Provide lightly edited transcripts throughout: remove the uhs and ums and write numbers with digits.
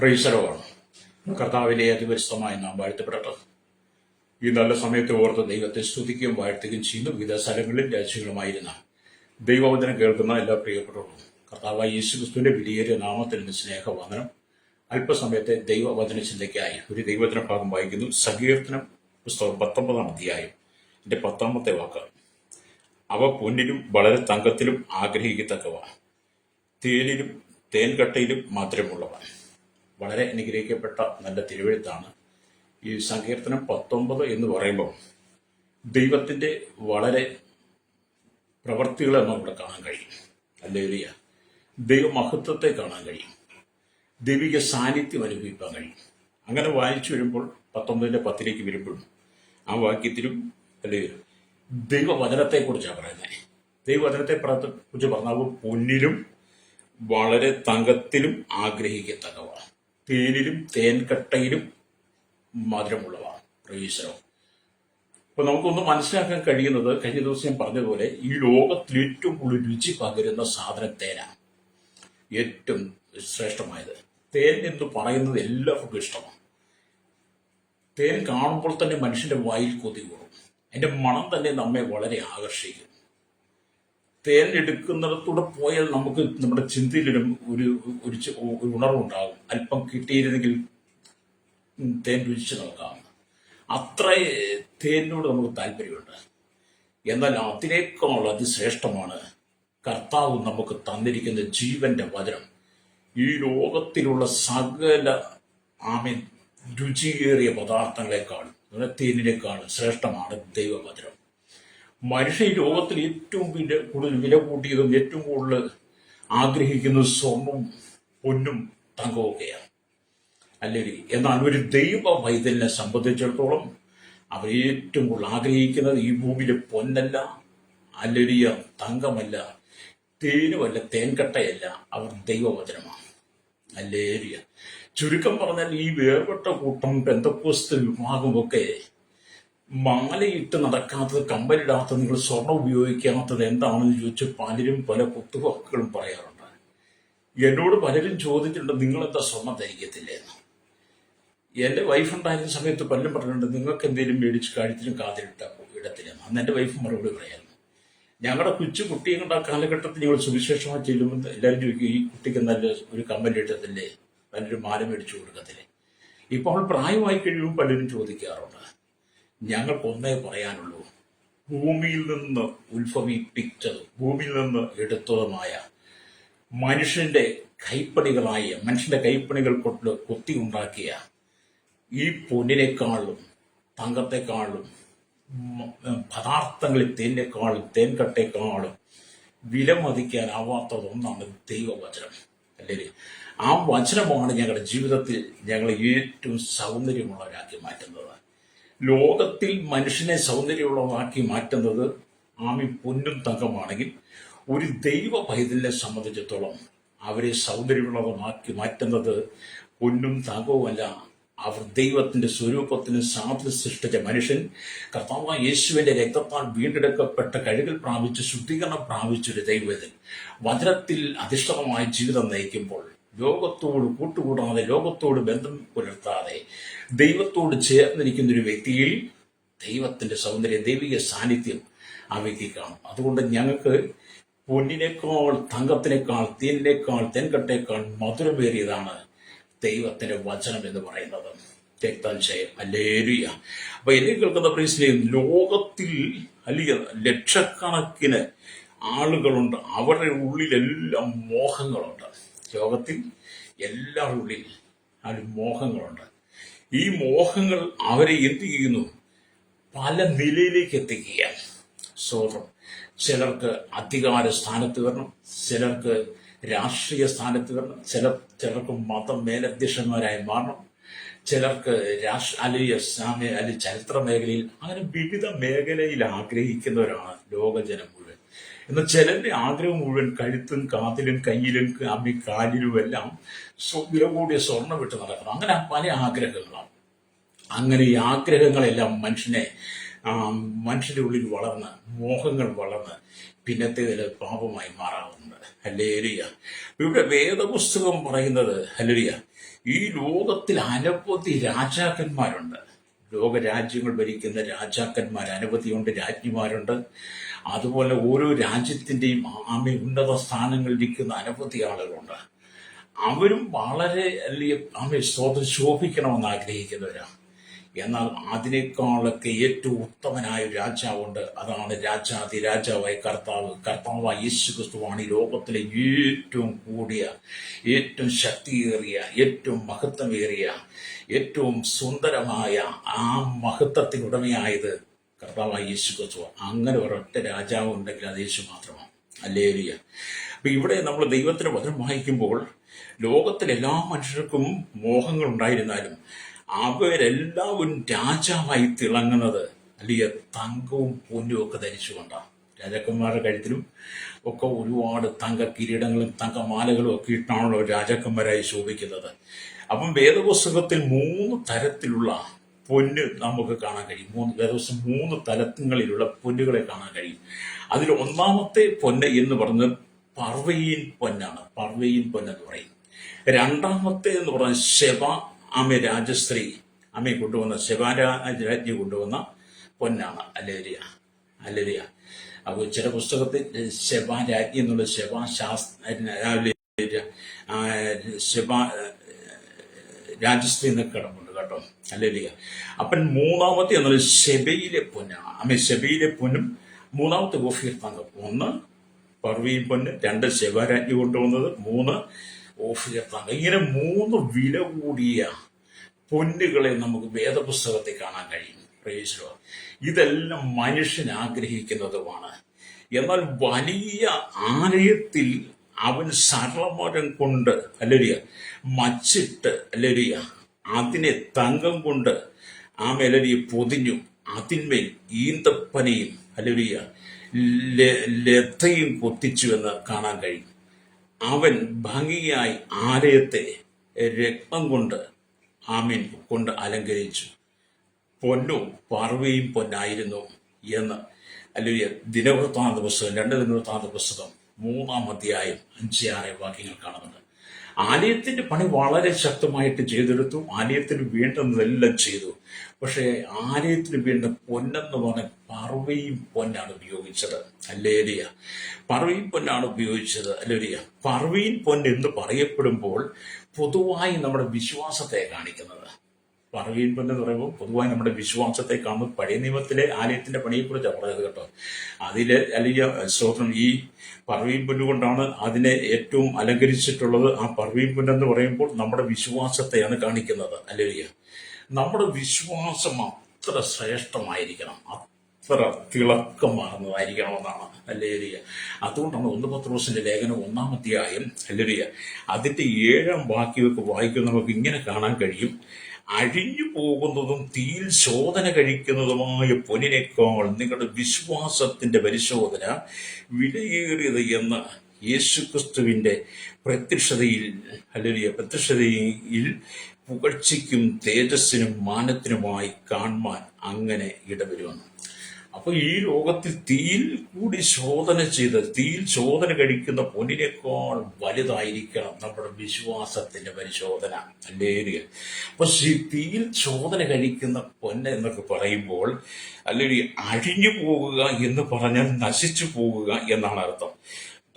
പ്രൈസറോണ് കർത്താവിലെ അതിപരിശുദ്ധമായ നാം വാഴ്ത്തപ്പെടട്ടെ. ഈ നല്ല സമയത്ത് ഓർത്ത് ദൈവത്തെ സ്തുതിക്കുകയും വാഴ്ത്തുകയും ചെയ്യുന്നു. വിവിധ സ്ഥലങ്ങളിൽ രാജ്യങ്ങളുമായിരുന്ന ദൈവവചനം കേൾക്കുന്ന എല്ലാ പ്രിയപ്പെട്ടവരും കർത്താവായ യേശുക്രിസ്തുവിന്റെ വിലയേറിയ നാമത്തിൽ സ്നേഹവന്ദനം. അല്പസമയത്തെ ദൈവവചന ചിന്തയ്ക്കായി ഒരു ദൈവവചന ഭാഗം വായിക്കുന്നു. സങ്കീർത്തനം പുസ്തകം 19-ാം അധ്യായം എന്റെ 10-ാമത്തെ വാക്ക്. അവ പൊന്നിലും വളരെ തങ്കത്തിലും ആഗ്രഹിക്കത്തക്കവ, തേനിലും തേൻകട്ടയിലും മധുരമുള്ളവ. വളരെ അനുഗ്രഹിക്കപ്പെട്ട നല്ല തിരുവെഴുത്താണ് ഈ സങ്കീർത്തനം 19 എന്ന് പറയുമ്പോൾ ദൈവത്തിന്റെ വളരെ പ്രവർത്തികളെ നമുക്കിവിടെ കാണാൻ കഴിയും. ഹല്ലേലൂയ. ദൈവമഹത്വത്തെ കാണാൻ കഴിയും, ദൈവിക സാന്നിധ്യം അനുഭവിക്കാൻ കഴിയും. അങ്ങനെ വായിച്ചു വരുമ്പോൾ 19:10 വരുമ്പോഴും ആ വാക്യത്തിലും അല്ലേ ദൈവവചനത്തെക്കുറിച്ചാണ് പറയുന്നത്. ദൈവവചനത്തെ കുറിച്ച് പറഞ്ഞാൽ പൊന്നിലും വളരെ തങ്കത്തിലും ആഗ്രഹിക്കത്തക്കവ, തേനിലും തേൻകട്ടയിലും മധുരമുള്ളവ. പ്രവേശനം. അപ്പൊ നമുക്കൊന്ന് മനസ്സിലാക്കാൻ കഴിയുന്നത്, കഴിഞ്ഞ ദിവസം ഞാൻ പറഞ്ഞതുപോലെ ഈ ലോകത്തിൽ ഏറ്റവും കൂടുതൽ രുചി പകരുന്ന സാധനം തേനാണ്. ഏറ്റവും ശ്രേഷ്ഠമായത് തേൻ എന്ന് പറയുന്നത് എല്ലാവർക്കും ഇഷ്ടമാണ്. തേൻ കാണുമ്പോൾ തന്നെ മനുഷ്യന്റെ വായിൽ കൊതി കൂടും. അതിന്റെ മണം തന്നെ നമ്മെ വളരെ ആകർഷിക്കും. തേൻ എടുക്കുന്നിടത്തൂടെ പോയാൽ നമുക്ക് നമ്മുടെ ചിന്തയിലും ഒരു ഉണർവുണ്ടാകും. അല്പം കിട്ടിയിരുന്നെങ്കിൽ തേൻ രുചിച്ച് നോക്കാം. അത്ര തേനിനോട് നമുക്ക് താല്പര്യമുണ്ട്. എന്നാൽ അതിനേക്കാൾ അതിശ്രേഷ്ഠമാണ് കർത്താവ് നമുക്ക് തന്നിരിക്കുന്ന ജീവന്റെ വചനം. ഈ ലോകത്തിലുള്ള സകല രുചിയേറിയ പദാർത്ഥങ്ങളെക്കാളും തേനിനേക്കാളും ശ്രേഷ്ഠമാണ് ദൈവവചനം. മനുഷ്യ ഈ ലോകത്തിൽ ഏറ്റവും കൂടുതൽ വില കൂട്ടിയതും ഏറ്റവും കൂടുതൽ ആഗ്രഹിക്കുന്നത് സ്വർണവും പൊന്നും തങ്കവും ഒക്കെയാണ്, അല്ലെങ്കിൽ എന്നാൽ ഒരു ദൈവ വൈതലിനെ സംബന്ധിച്ചിടത്തോളം അവർ ഏറ്റവും കൂടുതൽ ആഗ്രഹിക്കുന്നത് ഈ ഭൂമിയിലെ പൊന്നല്ല, അല്ലരിയ തങ്കമല്ല, തേനുമല്ല, തേൻകട്ടയല്ല, അവർ ദൈവവചനമാണ്. അല്ലേരിയ. ചുരുക്കം പറഞ്ഞാൽ ഈ വേർപെട്ട കൂട്ടം പെന്തക്കോസ്ത് വിഭാഗമൊക്കെ മാലയിട്ട് നടക്കാത്തത്, കമ്പലിടാത്തത്, നിങ്ങൾ സ്വർണം ഉപയോഗിക്കാത്തത് എന്താണെന്ന് ചോദിച്ച് പലരും പല കുത്തുവാക്കുകളും പറയാറുണ്ട്. എന്നോട് പലരും ചോദിച്ചിട്ടുണ്ട്, നിങ്ങളെന്താ സ്വർണം ധരിക്കത്തില്ലെന്ന്. എന്റെ വൈഫ് ഉണ്ടായിരുന്ന സമയത്ത് പലരും പറഞ്ഞിട്ടുണ്ട്, നിങ്ങൾക്ക് എന്തെങ്കിലും മേടിച്ച് കഴുത്തിലും ഇടത്തില്ലെന്ന്. അന്ന് എന്റെ വൈഫ് മറുപടി പറയായിരുന്നു, ഞങ്ങളുടെ കുട്ടികളുടെ ആ കാലഘട്ടത്തിൽ ഞങ്ങൾ സുവിശേഷമായി ചെല്ലുമ്പോൾ എല്ലാവരും ചോദിക്കും, ഈ കുട്ടിക്ക് നല്ല ഒരു കമ്പലിട്ടത്തില്ലേ, നല്ലൊരു മാല മേടിച്ചു കൊടുക്കത്തില്ലേ. ഇപ്പോൾ പ്രായമായി കഴിയുമ്പോൾ പലരും ചോദിക്കാറുണ്ട്. ഞങ്ങൾക്കൊന്നേ പറയാനുള്ളൂ, ഭൂമിയിൽ നിന്ന് ഉത്ഭവിപ്പിച്ചതും ഭൂമിയിൽ നിന്ന് എടുത്തതുമായ മനുഷ്യന്റെ കൈപ്പണികൾ കൊണ്ട് കൊത്തി ഉണ്ടാക്കിയ ഈ പൊന്നിനേക്കാളും തങ്കത്തെക്കാളും പദാർത്ഥങ്ങളിൽ തേനേക്കാളും തേൻകട്ടേക്കാളും വിലമതിക്കാനാവാത്തതൊന്നാണ് ദൈവവചനം. അല്ലെങ്കിൽ ആ വചനമാണ് ഞങ്ങളുടെ ജീവിതത്തിൽ ഞങ്ങളെ ഏറ്റവും സൗന്ദര്യമുള്ളവരാക്കി മാറ്റുന്നത്. ലോകത്തിൽ മനുഷ്യനെ സൗന്ദര്യമുള്ളതാക്കി മാറ്റുന്നത് പൊന്നും തങ്കമാണെങ്കിൽ, ഒരു ദൈവ പൈതലിനെ സംബന്ധിച്ചിടത്തോളം അവരെ സൗന്ദര്യമുള്ളതാക്കി മാറ്റുന്നത് പൊന്നും തങ്കവുമല്ല, അവർ ദൈവത്തിന്റെ സ്വരൂപത്തിന് സാധ്യത സൃഷ്ടിച്ച മനുഷ്യൻ കർത്താവായ യേശുവിന്റെ രക്തത്താൽ വീണ്ടെടുക്കപ്പെട്ട കഴുകൽ പ്രാപിച്ച് ശുദ്ധീകരണം പ്രാപിച്ചൊരു ദൈവത്തിൽ വചനത്തിൽ അധിഷ്ഠിതമായ ജീവിതം നയിക്കുമ്പോൾ, ലോകത്തോട് കൂട്ടുകൂടാതെ, ലോകത്തോട് ബന്ധം പുലർത്താതെ ദൈവത്തോട് ചേർന്നിരിക്കുന്ന ഒരു വ്യക്തിയിൽ ദൈവത്തിന്റെ സൗന്ദര്യം, ദൈവിക സാന്നിധ്യം ആ വ്യക്തി കാണും. അതുകൊണ്ട് ഞങ്ങൾക്ക് പൊന്നിനേക്കാൾ, തങ്കത്തിനേക്കാൾ, തേനിനേക്കാൾ, തേൻകട്ടേക്കാൾ മധുരമേറിയതാണ് ദൈവത്തിന്റെ വചനം എന്ന് പറയുന്നത്. ഹല്ലേലൂയ. അപ്പൊ എന്നെ കേൾക്കുന്ന പ്രിയരേ, ലോകത്തിൽ അല്ലെങ്കിൽ ലക്ഷക്കണക്കിന് ആളുകളുണ്ട്, അവരുടെ ഉള്ളിലെല്ലാം മോഹങ്ങളുണ്ട്. ലോകത്തിൽ എല്ലാവരുടെ ഉള്ളിൽ മോഹങ്ങളുണ്ട്. ഈ മോഹങ്ങൾ അവരെ എന്ത് ചെയ്യുന്നു? പല നിലയിലേക്ക് എത്തിക്കുകയാണ്. സ്വതന്ത്രം. ചിലർക്ക് അധികാര സ്ഥാനത്ത് വരണം, ചിലർക്ക് രാഷ്ട്രീയ സ്ഥാനത്ത് വരണം, ചിലർക്ക് മത മേലധ്യക്ഷന്മാരായി മാറണം, ചിലർക്ക് അല്ലെങ്കിൽ ചരിത്ര മേഖലയിൽ, അങ്ങനെ വിവിധ മേഖലയിൽ ആഗ്രഹിക്കുന്നവരാണ് ലോകജനം മുഴുവൻ. എന്നാൽ ചിലരുടെ ആഗ്രഹം മുഴുവൻ കഴുത്തും കാതിലും കയ്യിലും കാലിലും എല്ലാം വില കൂടിയ സ്വർണ്ണം വിട്ട് നടക്കണം. അങ്ങനെ പല ആഗ്രഹങ്ങളാണ്. അങ്ങനെ ഈ ആഗ്രഹങ്ങളെല്ലാം മനുഷ്യന്റെ ഉള്ളിൽ വളർന്ന്, മോഹങ്ങൾ വളർന്ന് പിന്നത്തേതിൽ പാപമായി മാറാറുണ്ട്. ഹല്ലേലൂയ. ഇവിടെ വേദപുസ്തകം പറയുന്നത്, ഹല്ലേലൂയ, ഈ ലോകത്തിൽ അനവധി രാജാക്കന്മാരുണ്ട്. ലോകരാജ്യങ്ങൾ ഭരിക്കുന്ന രാജാക്കന്മാർ അനവധിയുണ്ട്, രാജ്ഞിമാരുണ്ട്. അതുപോലെ ഓരോ രാജ്യത്തിന്റെയും ഉന്നത സ്ഥാനങ്ങളിൽ ഇരിക്കുന്ന അനവധി ആളുകളുണ്ട്. അവരും വളരെ സ്വതം ശോഭിക്കണമെന്ന് ആഗ്രഹിക്കുന്നവരാണ്. എന്നാൽ അതിനേക്കാളൊക്കെ ഏറ്റവും ഉത്തമനായ ഒരു രാജാവുണ്ട്. അതാണ് രാജാതി രാജാവായ കർത്താവായ യേശു ക്രിസ്തുവാണ് ഈ ലോകത്തിലെ ഏറ്റവും കൂടിയ, ഏറ്റവും ശക്തിയേറിയ, ഏറ്റവും മഹത്വമേറിയ, ഏറ്റവും സുന്ദരമായ ആ മഹത്വത്തിനുടമയായത് കർത്താവായ യേശു ക്രിസ്തു. അങ്ങനെ ഒരൊറ്റ രാജാവ് ഉണ്ടെങ്കിൽ അത് യേശു മാത്രമാണ്. ഹല്ലേലൂയ. അപ്പൊ ഇവിടെ നമ്മൾ ദൈവത്തിന്റെ വചനം വായിക്കുമ്പോൾ ലോകത്തിലെ എല്ലാ മനുഷ്യർക്കും മോഹങ്ങൾ ഉണ്ടായിരുന്നാലും അവരെല്ലാവരും രാജാവായി തിളങ്ങുന്നത് അല്ലെങ്കിൽ തങ്കവും പൊന്നും ഒക്കെ ധരിച്ചുകൊണ്ടാണ്. രാജാക്കന്മാരുടെ കഴുത്തിലും ഒക്കെ ഒരുപാട് തങ്ക കിരീടങ്ങളും തങ്കമാലകളും ഒക്കെ ഇട്ടാണല്ലോ രാജാക്കന്മാരായി ശോഭിക്കുന്നത്. അപ്പം വേദപുസ്തകത്തിൽ 3 തരത്തിലുള്ള പൊന്ന് നമുക്ക് കാണാൻ കഴിയും. വേദപുസ്തകം 3 തലങ്ങളിലുള്ള പൊന്നുകളെ കാണാൻ കഴിയും. അതിൽ ഒന്നാമത്തെ പൊന്ന് എന്ന് പറഞ്ഞത് പർവ്വയീൻ പൊന്നാണ്. പർവ്വയീൻ പൊന്നെന്ന് പറയും. രണ്ടാമത്തെ എന്ന് പറഞ്ഞാൽ ശെബ രാജശ്രീ കൊണ്ടുവന്ന ശെബാരാജ്ഞി കൊണ്ടുവന്ന പൊന്നാണ്. അല്ലേരിയ. അപ്പോൾ ചില പുസ്തകത്തിൽ ശെബാരാജ്ഞി എന്നുള്ള ശെബ രാജശ്രീ എന്നൊക്കെ കിടപ്പുണ്ട് കേട്ടോ. അല്ലേരിയ. അപ്പം മൂന്നാമത്തെ എന്നുള്ളത് ശെബയിലെ പൊന്നാണ്. ശെബയിലെ പൊന്നും മൂന്നാമത്തെ ഓഫീർ തങ്കം. 1 പർവ്വീൻ പൊന്ന്, 2 ശെബാരാജ്ഞി കൊണ്ടുവന്നത്, 3 ഓഫീർ തങ്കം. ഇങ്ങനെ 3 വില കൂടിയ പൊന്നുകളെ നമുക്ക് വേദപുസ്തകത്തിൽ കാണാൻ കഴിയും. Praise the Lord. ഇതെല്ലാം മനുഷ്യൻ ആഗ്രഹിക്കുന്നതുമാണ്. എന്നാൽ വലിയ ആലയത്തിൽ അവൻ സരളമരം കൊണ്ട് മച്ചിട്ട് അതിനെ തങ്കം കൊണ്ട് പൊതിഞ്ഞു അതിന്മേൽ ഈന്തപ്പനയും ലതയും കൊത്തിച്ചു എന്ന് കാണാൻ കഴിയും. അവൻ ഭംഗിയായി ആലയത്തെ രത്നം കൊണ്ട് കൊണ്ട് അലങ്കരിച്ചു. പൊന്നും പർവ്വയും പൊന്നായിരുന്നു എന്ന് ദിനവൃത്താന്ത പുസ്തകം 2 ദിനവൃത്താന്ത പുസ്തകം 3-ാം അധ്യായം 5-6 വാക്യങ്ങൾ കാണുന്നുണ്ട്. ആലയത്തിന്റെ പണി വളരെ ശക്തമായിട്ട് ചെയ്തെടുത്തു. ആലയത്തിന് വേണ്ടുന്നതെല്ലാം ചെയ്തു. പക്ഷെ ആലയത്തിന് വേണ്ട പൊന്നെന്ന് പറഞ്ഞ പർവ്വയും പൊന്നാണ് ഉപയോഗിച്ചത്. ഹല്ലേലൂയ. പർവ്വയും പൊന്നാണ് ഉപയോഗിച്ചത്. ഹല്ലേലൂയ. പർവ്വീൻ പൊന്ന് എന്ന് പറയപ്പെടുമ്പോൾ പൊതുവായി നമ്മുടെ വിശ്വാസത്തെ കാണിക്കുന്നത്. പർവ്വീൻ പൊന്ന് എന്ന് പറയുമ്പോൾ പൊതുവായി നമ്മുടെ വിശ്വാസത്തെ കാണുമ്പോൾ പഴയ നിയമത്തിലെ ആലയത്തിന്റെ പണിയെക്കുറിച്ചാണ് പറയുന്നത് കേട്ടോ. അതില് സ്തോത്രം ഈ പർവ്വീൻ പൊന്ന് കൊണ്ടാണ് അതിനെ ഏറ്റവും അലങ്കരിച്ചിട്ടുള്ളത്. ആ പർവ്വീൻ പൊന്നെന്ന് പറയുമ്പോൾ നമ്മുടെ വിശ്വാസത്തെയാണ് കാണിക്കുന്നത്. ഹല്ലേലൂയ. നമ്മുടെ വിശ്വാസം അത്ര ശ്രേഷ്ഠമായിരിക്കണം, അത്ര തിളക്കമാർന്നതായിരിക്കണമെന്നാണ്. ഹല്ലേലൂയ. അതുകൊണ്ടാണ് 1 പത്രോസിന്റെ ലേഖനം 1-ാം അധ്യായം അതിന്റെ 7-ാം വാക്യമൊക്കെ വായിക്കുമ്പോൾ നമുക്ക് ഇങ്ങനെ കാണാൻ കഴിയും. അഴിഞ്ഞു പോകുന്നതും തീയിൽ ശോധന കഴിക്കുന്നതുമായ പൊന്നിനേക്കാൾ നിങ്ങളുടെ വിശ്വാസത്തിന്റെ പരിശോധന വിലയേറിയത് എന്ന് യേശുക്രിസ്തുവിന്റെ പ്രത്യക്ഷതയിൽ പുകഴ്ചയ്ക്കും തേജസ്സിനും മാനത്തിനുമായി കാണുവാൻ അങ്ങനെ ഇടവരുമെന്ന്. അപ്പൊ ഈ ലോകത്തിൽ തീയിൽ കൂടി തീയിൽ ശോധന കഴിക്കുന്ന പൊന്നിനേക്കാൾ വലുതായിരിക്കണം നമ്മുടെ വിശ്വാസത്തിന്റെ പരിശോധന. ഹല്ലേലൂയ. അപ്പൊ തീയിൽ ശോധന കഴിക്കുന്ന പൊന്ന് എന്നൊക്കെ പറയുമ്പോൾ അഴിഞ്ഞു പോകുക എന്ന് പറഞ്ഞാൽ നശിച്ചു പോകുക എന്നാണ് അർത്ഥം.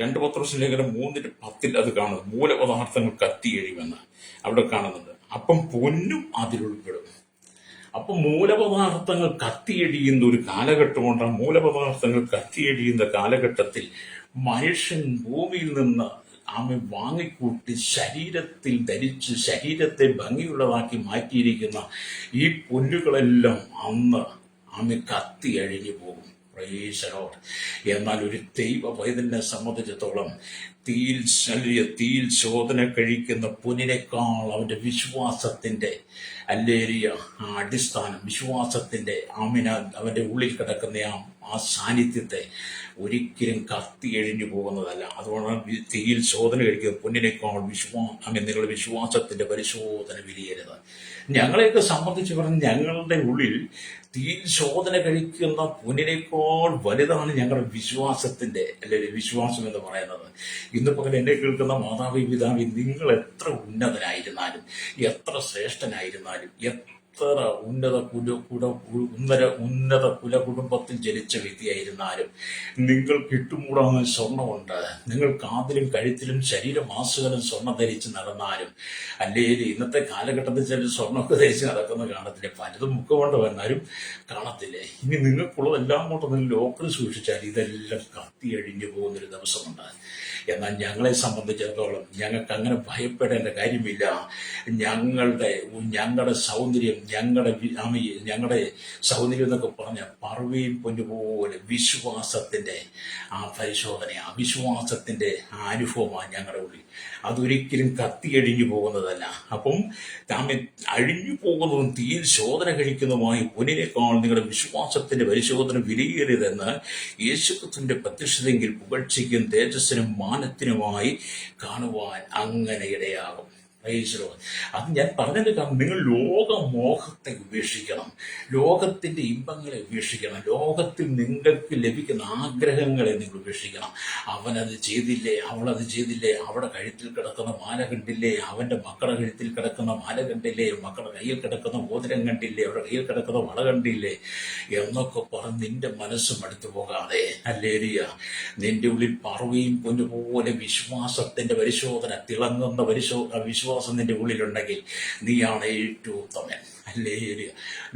2 പത്രോസ് ലേഖനം 3:10 അത് കാണുന്നത് മൂലപദാർത്ഥങ്ങൾ കത്തിയെഴിയുമെന്ന് അവിടെ കാണുന്നുണ്ട്. അപ്പം പൊന്നും അതിലുൾപ്പെടും. അപ്പൊ മൂലപദാർത്ഥങ്ങൾ കത്തിയെഴിയുന്ന ഒരു കാലഘട്ടമുണ്ടാകും. മൂലപദാർത്ഥങ്ങൾ കത്തിയെഴിയുന്ന കാലഘട്ടത്തിൽ മനുഷ്യൻ ഭൂമിയിൽ നിന്ന് വാങ്ങിക്കൂട്ടി ശരീരത്തിൽ ധരിച്ച് ശരീരത്തെ ഭംഗിയുള്ളതാക്കി മാറ്റിയിരിക്കുന്ന ഈ പൊന്നുകളെല്ലാം അന്ന് കത്തി അഴിഞ്ഞു പോകും. Praise the Lord. എന്നാൽ ഒരു ദൈവ പൈതലിനെ സംബന്ധിച്ചിടത്തോളം തീയിൽ ശോധന കഴിക്കുന്ന പൊന്നിനേക്കാൾ അവന്റെ വിശ്വാസത്തിന്റെ അടിസ്ഥാനം, വിശ്വാസത്തിന്റെ അവന്റെ ഉള്ളിൽ കിടക്കുന്ന ആ സാന്നിധ്യത്തെ ഒരിക്കലും കത്തി എഴിഞ്ഞു പോകുന്നതല്ല. അതുകൊണ്ടാണ് തീയിൽ ശോധന കഴിക്കുന്ന പൊന്നിനേക്കാൾ നിങ്ങളുടെ വിശ്വാസത്തിന്റെ പരിശോധന വിലയരുത്. ഞങ്ങളെയൊക്കെ സംബന്ധിച്ച് പറഞ്ഞ് ഞങ്ങളുടെ ഉള്ളിൽ തീയിൽ ശോധന കഴിക്കുന്ന പൊന്നിനേക്കാൾ വലുതാണ് ഞങ്ങളുടെ വിശ്വാസത്തിന്റെ വിശ്വാസം എന്ന് പറയുന്നത്. ഇന്ന് പകൽ എന്നെ കേൾക്കുന്ന മാതാവി പിതാവി, നിങ്ങൾ എത്ര ഉന്നതനായിരുന്നാലും, എത്ര ശ്രേഷ്ഠനായിരുന്നാലും, എത്ര ഉന്നത കുല കുടുംബത്തിൽ ജനിച്ച വ്യക്തിയായിരുന്നാലും, നിങ്ങൾ കിട്ടുമൂടാവുന്ന സ്വർണ്ണമുണ്ട്, നിങ്ങൾ കാതിലും കഴുത്തിലും ശരീരമാസുകളും സ്വർണ്ണം ധരിച്ച് നടന്നാലും, അല്ലെങ്കിൽ ഇന്നത്തെ കാലഘട്ടത്തിൽ ചില സ്വർണ്ണമൊക്കെ ധരിച്ച് നടക്കുന്ന കാണത്തില്ലേ, പലതും മുഖമുണ്ട് വന്നാലും കാണത്തില്ലേ. ഇനി നിങ്ങൾക്കുള്ളതെല്ലാം കൊണ്ടൊന്ന് ലോക്കൽ സൂക്ഷിച്ചാൽ ഇതെല്ലാം കത്തിയഴിഞ്ഞു പോകുന്നൊരു ദിവസമുണ്ട്. എന്നാൽ ഞങ്ങളെ സംബന്ധിച്ചിടത്തോളം ഞങ്ങൾക്ക് അങ്ങനെ ഭയപ്പെടേണ്ട കാര്യമില്ല. ഞങ്ങളുടെ സൗന്ദര്യം, ഞങ്ങളുടെ സൗന്ദര്യം എന്നൊക്കെ പറഞ്ഞ പറവയും പൊന്നുപോലെ വിശ്വാസത്തിന്റെ പരിശോധന, വിശ്വാസത്തിന്റെ അനുഭവമാണ് ഞങ്ങളുടെ ഉള്ളിൽ. അതൊരിക്കലും കത്തിയഴിഞ്ഞു പോകുന്നതല്ല. അപ്പം അഴിഞ്ഞു പോകുന്നതും തീയിൽ ശോധന കഴിക്കുന്നതുമായി പൊന്നിനേക്കാൾ നിങ്ങളുടെ വിശ്വാസത്തിന്റെ പരിശോധന വിലയേറിയതെന്ന് യേശുക്രിസ്തുവിന്റെ പ്രത്യക്ഷതയെങ്കിൽ പുകഴ്ചയ്ക്കും തേജസ്സിനും മാനത്തിനുമായി കാണുവാൻ അങ്ങനെ ഇടയാകും. അത് ഞാൻ പറഞ്ഞത് കാരണം, നിങ്ങൾ ലോകമോഹത്തെ ഉപേക്ഷിക്കണം, ലോകത്തിന്റെ ഇമ്പങ്ങളെ ഉപേക്ഷിക്കണം, ലോകത്തിൽ നിങ്ങൾക്ക് ലഭിക്കുന്ന ആഗ്രഹങ്ങളെ നിങ്ങൾ ഉപേക്ഷിക്കണം. അവനത് ചെയ്തില്ലേ, അവളത് ചെയ്തില്ലേ, അവിടെ കഴുത്തിൽ കിടക്കുന്ന മാല കണ്ടില്ലേ, അവന്റെ മക്കളുടെ കഴുത്തിൽ കിടക്കുന്ന മാല കണ്ടില്ലേ, മക്കളുടെ കയ്യിൽ കിടക്കുന്ന മോതിരം കണ്ടില്ലേ, അവരുടെ കയ്യിൽ കിടക്കുന്ന വള കണ്ടില്ലേ എന്നൊക്കെ പറഞ്ഞ് നിന്റെ മനസ്സും അടുത്തു പോകാതെ, ഹല്ലേലൂയ, നിന്റെ ഉള്ളിൽ പറവയും പൊന്നുപോലെ വിശ്വാസത്തിന്റെ പരിശോധന, തിളങ്ങുന്ന വിശ്വാസം നിന്റെ ഉള്ളിലുണ്ടെങ്കിൽ നീയാണ് ഏറ്റവും ഉത്തമൻ. ഹല്ലേലൂയ.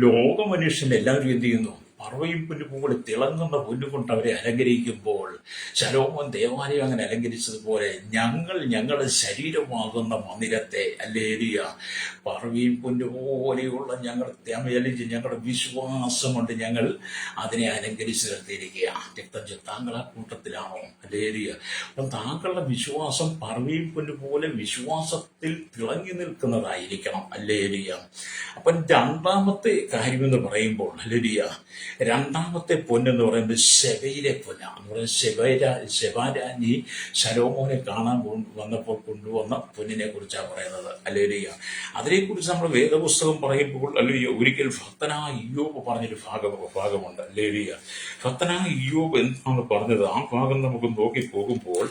ലോക മനുഷ്യൻ എല്ലാവരും എന്ത് ചെയ്യുന്നു? പറവയും പൊന്നുപോലെ തിളങ്ങുന്ന പൊന്നുകൊണ്ട് അവരെ അലങ്കരിക്കുമ്പോൾ, ശലോമോൻ ദേവാലയം അങ്ങനെ അലങ്കരിച്ചതുപോലെ ഞങ്ങളുടെ ശരീരമാകുന്ന മന്ദിരത്തെ, ഹല്ലേലൂയ, പറവയും പൊന്നുപോലെയുള്ള ഞങ്ങളുടെ വിശ്വാസം കൊണ്ട് ഞങ്ങൾ അതിനെ അലങ്കരിച്ച് നിർത്തിയിരിക്കുക. രക്തം താങ്കൾ ആ കൂട്ടത്തിലാണോ? ഹല്ലേലൂയ. അപ്പം താങ്കളുടെ വിശ്വാസം പറവയും പൊന്നുപോലെ വിശ്വാസത്തിൽ തിളങ്ങി നിൽക്കുന്നതായിരിക്കണം. ഹല്ലേലൂയ. അപ്പം രണ്ടാമത്തെ കാര്യമെന്ന് പറയുമ്പോൾ, ഹല്ലേലൂയ, രണ്ടാമത്തെ പൊന്നെന്ന് പറയുന്നത് ശെബയിലെ പൊന്നാണ്. എന്ന് പറയുന്നത് ശെബാരാജ്ഞി ശലോമോനെ കാണാൻ വന്നപ്പോൾ കൊണ്ടുവന്ന പൊന്നിനെ കുറിച്ചാണ് പറയുന്നത്. ഹല്ലേലൂയ. അതിനെക്കുറിച്ച് നമ്മൾ വേദപുസ്തകം പറയുമ്പോൾ, ഹല്ലേലൂയ, ഒരിക്കൽ ഭക്തനായ ഇയ്യോബ് പറഞ്ഞൊരു ഭാഗമുണ്ട്. ഹല്ലേലൂയ. ഭക്തനായ ഇയ്യോബ് എന്താണ് പറഞ്ഞത്? ആ ഭാഗം നമുക്ക് നോക്കി പോകുമ്പോൾ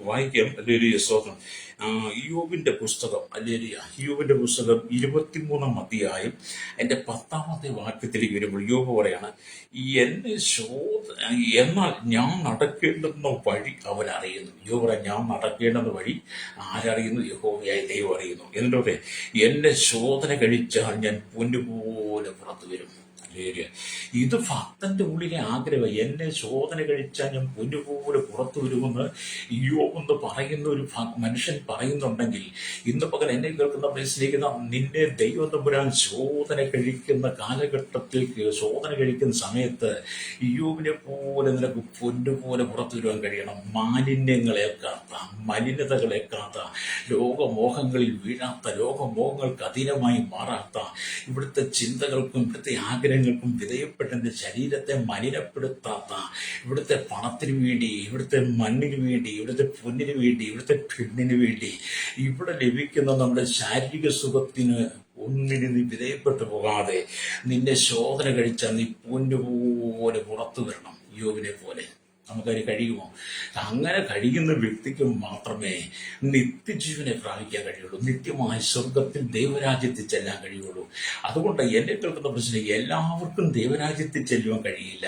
വായിക്കാം. ഹല്ലേലൂയ, സ്തോത്രം. ഇയ്യോബിന്റെ പുസ്തകം, ഹല്ലേലൂയ, ഇയ്യോബിന്റെ പുസ്തകം 23-ാം അധ്യായം അതിന്റെ 10-ാമത്തെ വാക്യത്തിലേക്ക് വരുമ്പോൾ ഇയ്യോബ് പറയാണ്, എന്നാൽ ഞാൻ നടക്കേണ്ടുന്ന വഴി അവൻ അറിയുന്നു. ഇയ്യോബ് പറയാം, ഞാൻ നടക്കേണ്ടുന്ന വഴി ആരറിയുന്നു? യഹോവയായ ദൈവം അറിയുന്നു. എന്നിട്ടോടെ എന്നെ ശോധന കഴിച്ചാൽ ഞാൻ പൊന്നുപോലെ പുറത്തു വരും. ഇത് ഭക്തന്റെ ഉള്ളിലെ ആഗ്രഹം. എന്നെ ശോധന കഴിച്ചാൽ ഞാൻ പൊന്നുപോലെ പുറത്തു വരുമെന്ന് ഇയ്യോബ് എന്ന് പറയുന്ന ഒരു മനുഷ്യൻ പറയുന്നുണ്ടെങ്കിൽ, ഇന്ന് പകൽ എന്നെ കേൾക്കുന്ന മനസ്സിലേക്ക് നിന്നെ ദൈവം തമ്പുരാൻ ശോധന കഴിക്കുന്ന കാലഘട്ടത്തിൽ, ശോധന കഴിക്കുന്ന സമയത്ത് ഇയ്യോബിനെ പോലെ നിനക്ക് പൊന്നുപോലെ പുറത്തു വരുവാൻ കഴിയണം. മാലിന്യങ്ങളേൽക്കാത്ത, മലിനതകളേൽക്കാത്ത, ലോകമോഹങ്ങളിൽ വീഴാത്ത, ലോകമോഹങ്ങൾക്ക് അധീനമായി മാറാത്ത, ഇവിടുത്തെ ചിന്തകൾക്കും ഇവിടുത്തെ ആഗ്രഹങ്ങൾക്കും വിധേയപ്പെട്ട ശരീരത്തെ മലിനപ്പെടുത്താത്ത, ഇവിടുത്തെ പണത്തിന് വേണ്ടി, ഇവിടുത്തെ മണ്ണിന് വേണ്ടി, ഇവിടുത്തെ പൊന്നിന് വേണ്ടി, ഇവിടുത്തെ പെണ്ണിന് വേണ്ടി, ഇവിടെ ലഭിക്കുന്ന നമ്മുടെ ശാരീരിക സുഖത്തിന് ഒന്നിന് നീ വിധേയപ്പെട്ടു പോകാതെ നിന്നെ ശോധന കഴിച്ചാൽ നീ പൊന്നുപോലെ പുറത്തു വരണം. യോബിനെ പോലെ നമുക്കതിന് കഴിയുമോ? അങ്ങനെ കഴിയുന്ന വ്യക്തിക്ക് മാത്രമേ നിത്യജീവനെ പ്രാപിക്കാൻ കഴിയുള്ളൂ, നിത്യമായ സ്വർഗത്തിൽ ദൈവരാജ്യത്തിൽ ചെല്ലാൻ കഴിയുള്ളൂ. അതുകൊണ്ട് എന്നെ കേൾക്കുന്ന പ്രശ്നം, എല്ലാവർക്കും ദൈവരാജ്യത്തിൽ ചെല്ലുവാൻ കഴിയില്ല.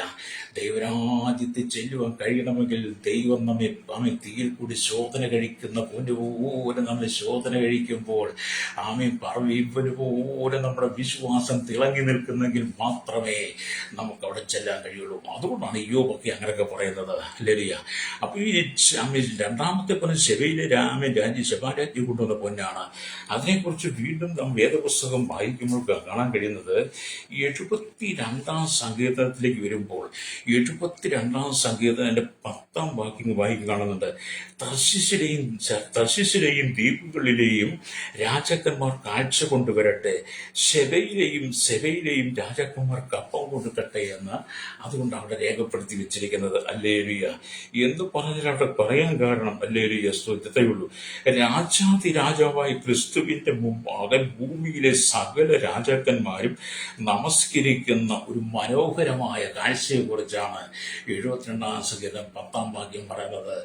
ദൈവരാജ്യത്തിൽ ചെല്ലുവാൻ കഴിയണമെങ്കിൽ ദൈവം നമ്മെ തീയിൽ കൂടി ശോധന കഴിക്കുന്ന പൊന്നുപോലെ നമ്മളെ ശോധന കഴിക്കുമ്പോൾ, പോലെ നമ്മുടെ വിശ്വാസം തിളങ്ങി നിൽക്കുന്നെങ്കിൽ മാത്രമേ നമുക്ക് അവിടെ ചെല്ലാൻ കഴിയുള്ളൂ. അതുകൊണ്ടാണ് ഇയ്യോബൊക്കെ അങ്ങനെയൊക്കെ പറയുന്നത്. ഹല്ലേലൂയ. അപ്പൊ ഈ രണ്ടാമത്തെ പൊന്ന് ശെബാരാജ്ഞി കൊണ്ടുവന്ന പൊന്നാണ്. അതിനെക്കുറിച്ച് വീണ്ടും നാം വേദപുസ്തകം വായിക്കുമ്പോൾ കാണാൻ കഴിയുന്നത് 72-ാം സങ്കീർത്തനത്തിലേക്ക് വരുമ്പോൾ, 72-ാം സങ്കീർത്തനത്തിന്റെ 10-ാം വാക്യം കാണുന്നുണ്ട്. തർശീശിലെയും ദ്വീപുകളിലെയും രാജാക്കന്മാർ കാഴ്ച കൊണ്ടുവരട്ടെ, സെബയിലെയും രാജാക്കന്മാർക്ക് അപ്പം കൊടുക്കട്ടെ എന്ന്. അതുകൊണ്ട് അവിടെ രേഖപ്പെടുത്തി വെച്ചിരിക്കുന്നത്. അല്ലേ ഹല്ലേലൂയ. എന്ന് പറഞ്ഞാൽ അവിടെ പറയാൻ കാരണം ഹല്ലേലൂയ സ്തുതിയുള്ളൂ. രാജാതി രാജാവായ ക്രിസ്തുവിന്റെ മുമ്പാകെ ഭൂമിയിലെ സകല രാജാക്കന്മാരും നമസ്കരിക്കുന്ന ഒരു മനോഹരമായ കാഴ്ചയെക്കുറിച്ചാണ് 72-ാം സങ്കീർത്തനം 10-ാം വാക്യം പറയുന്നത്.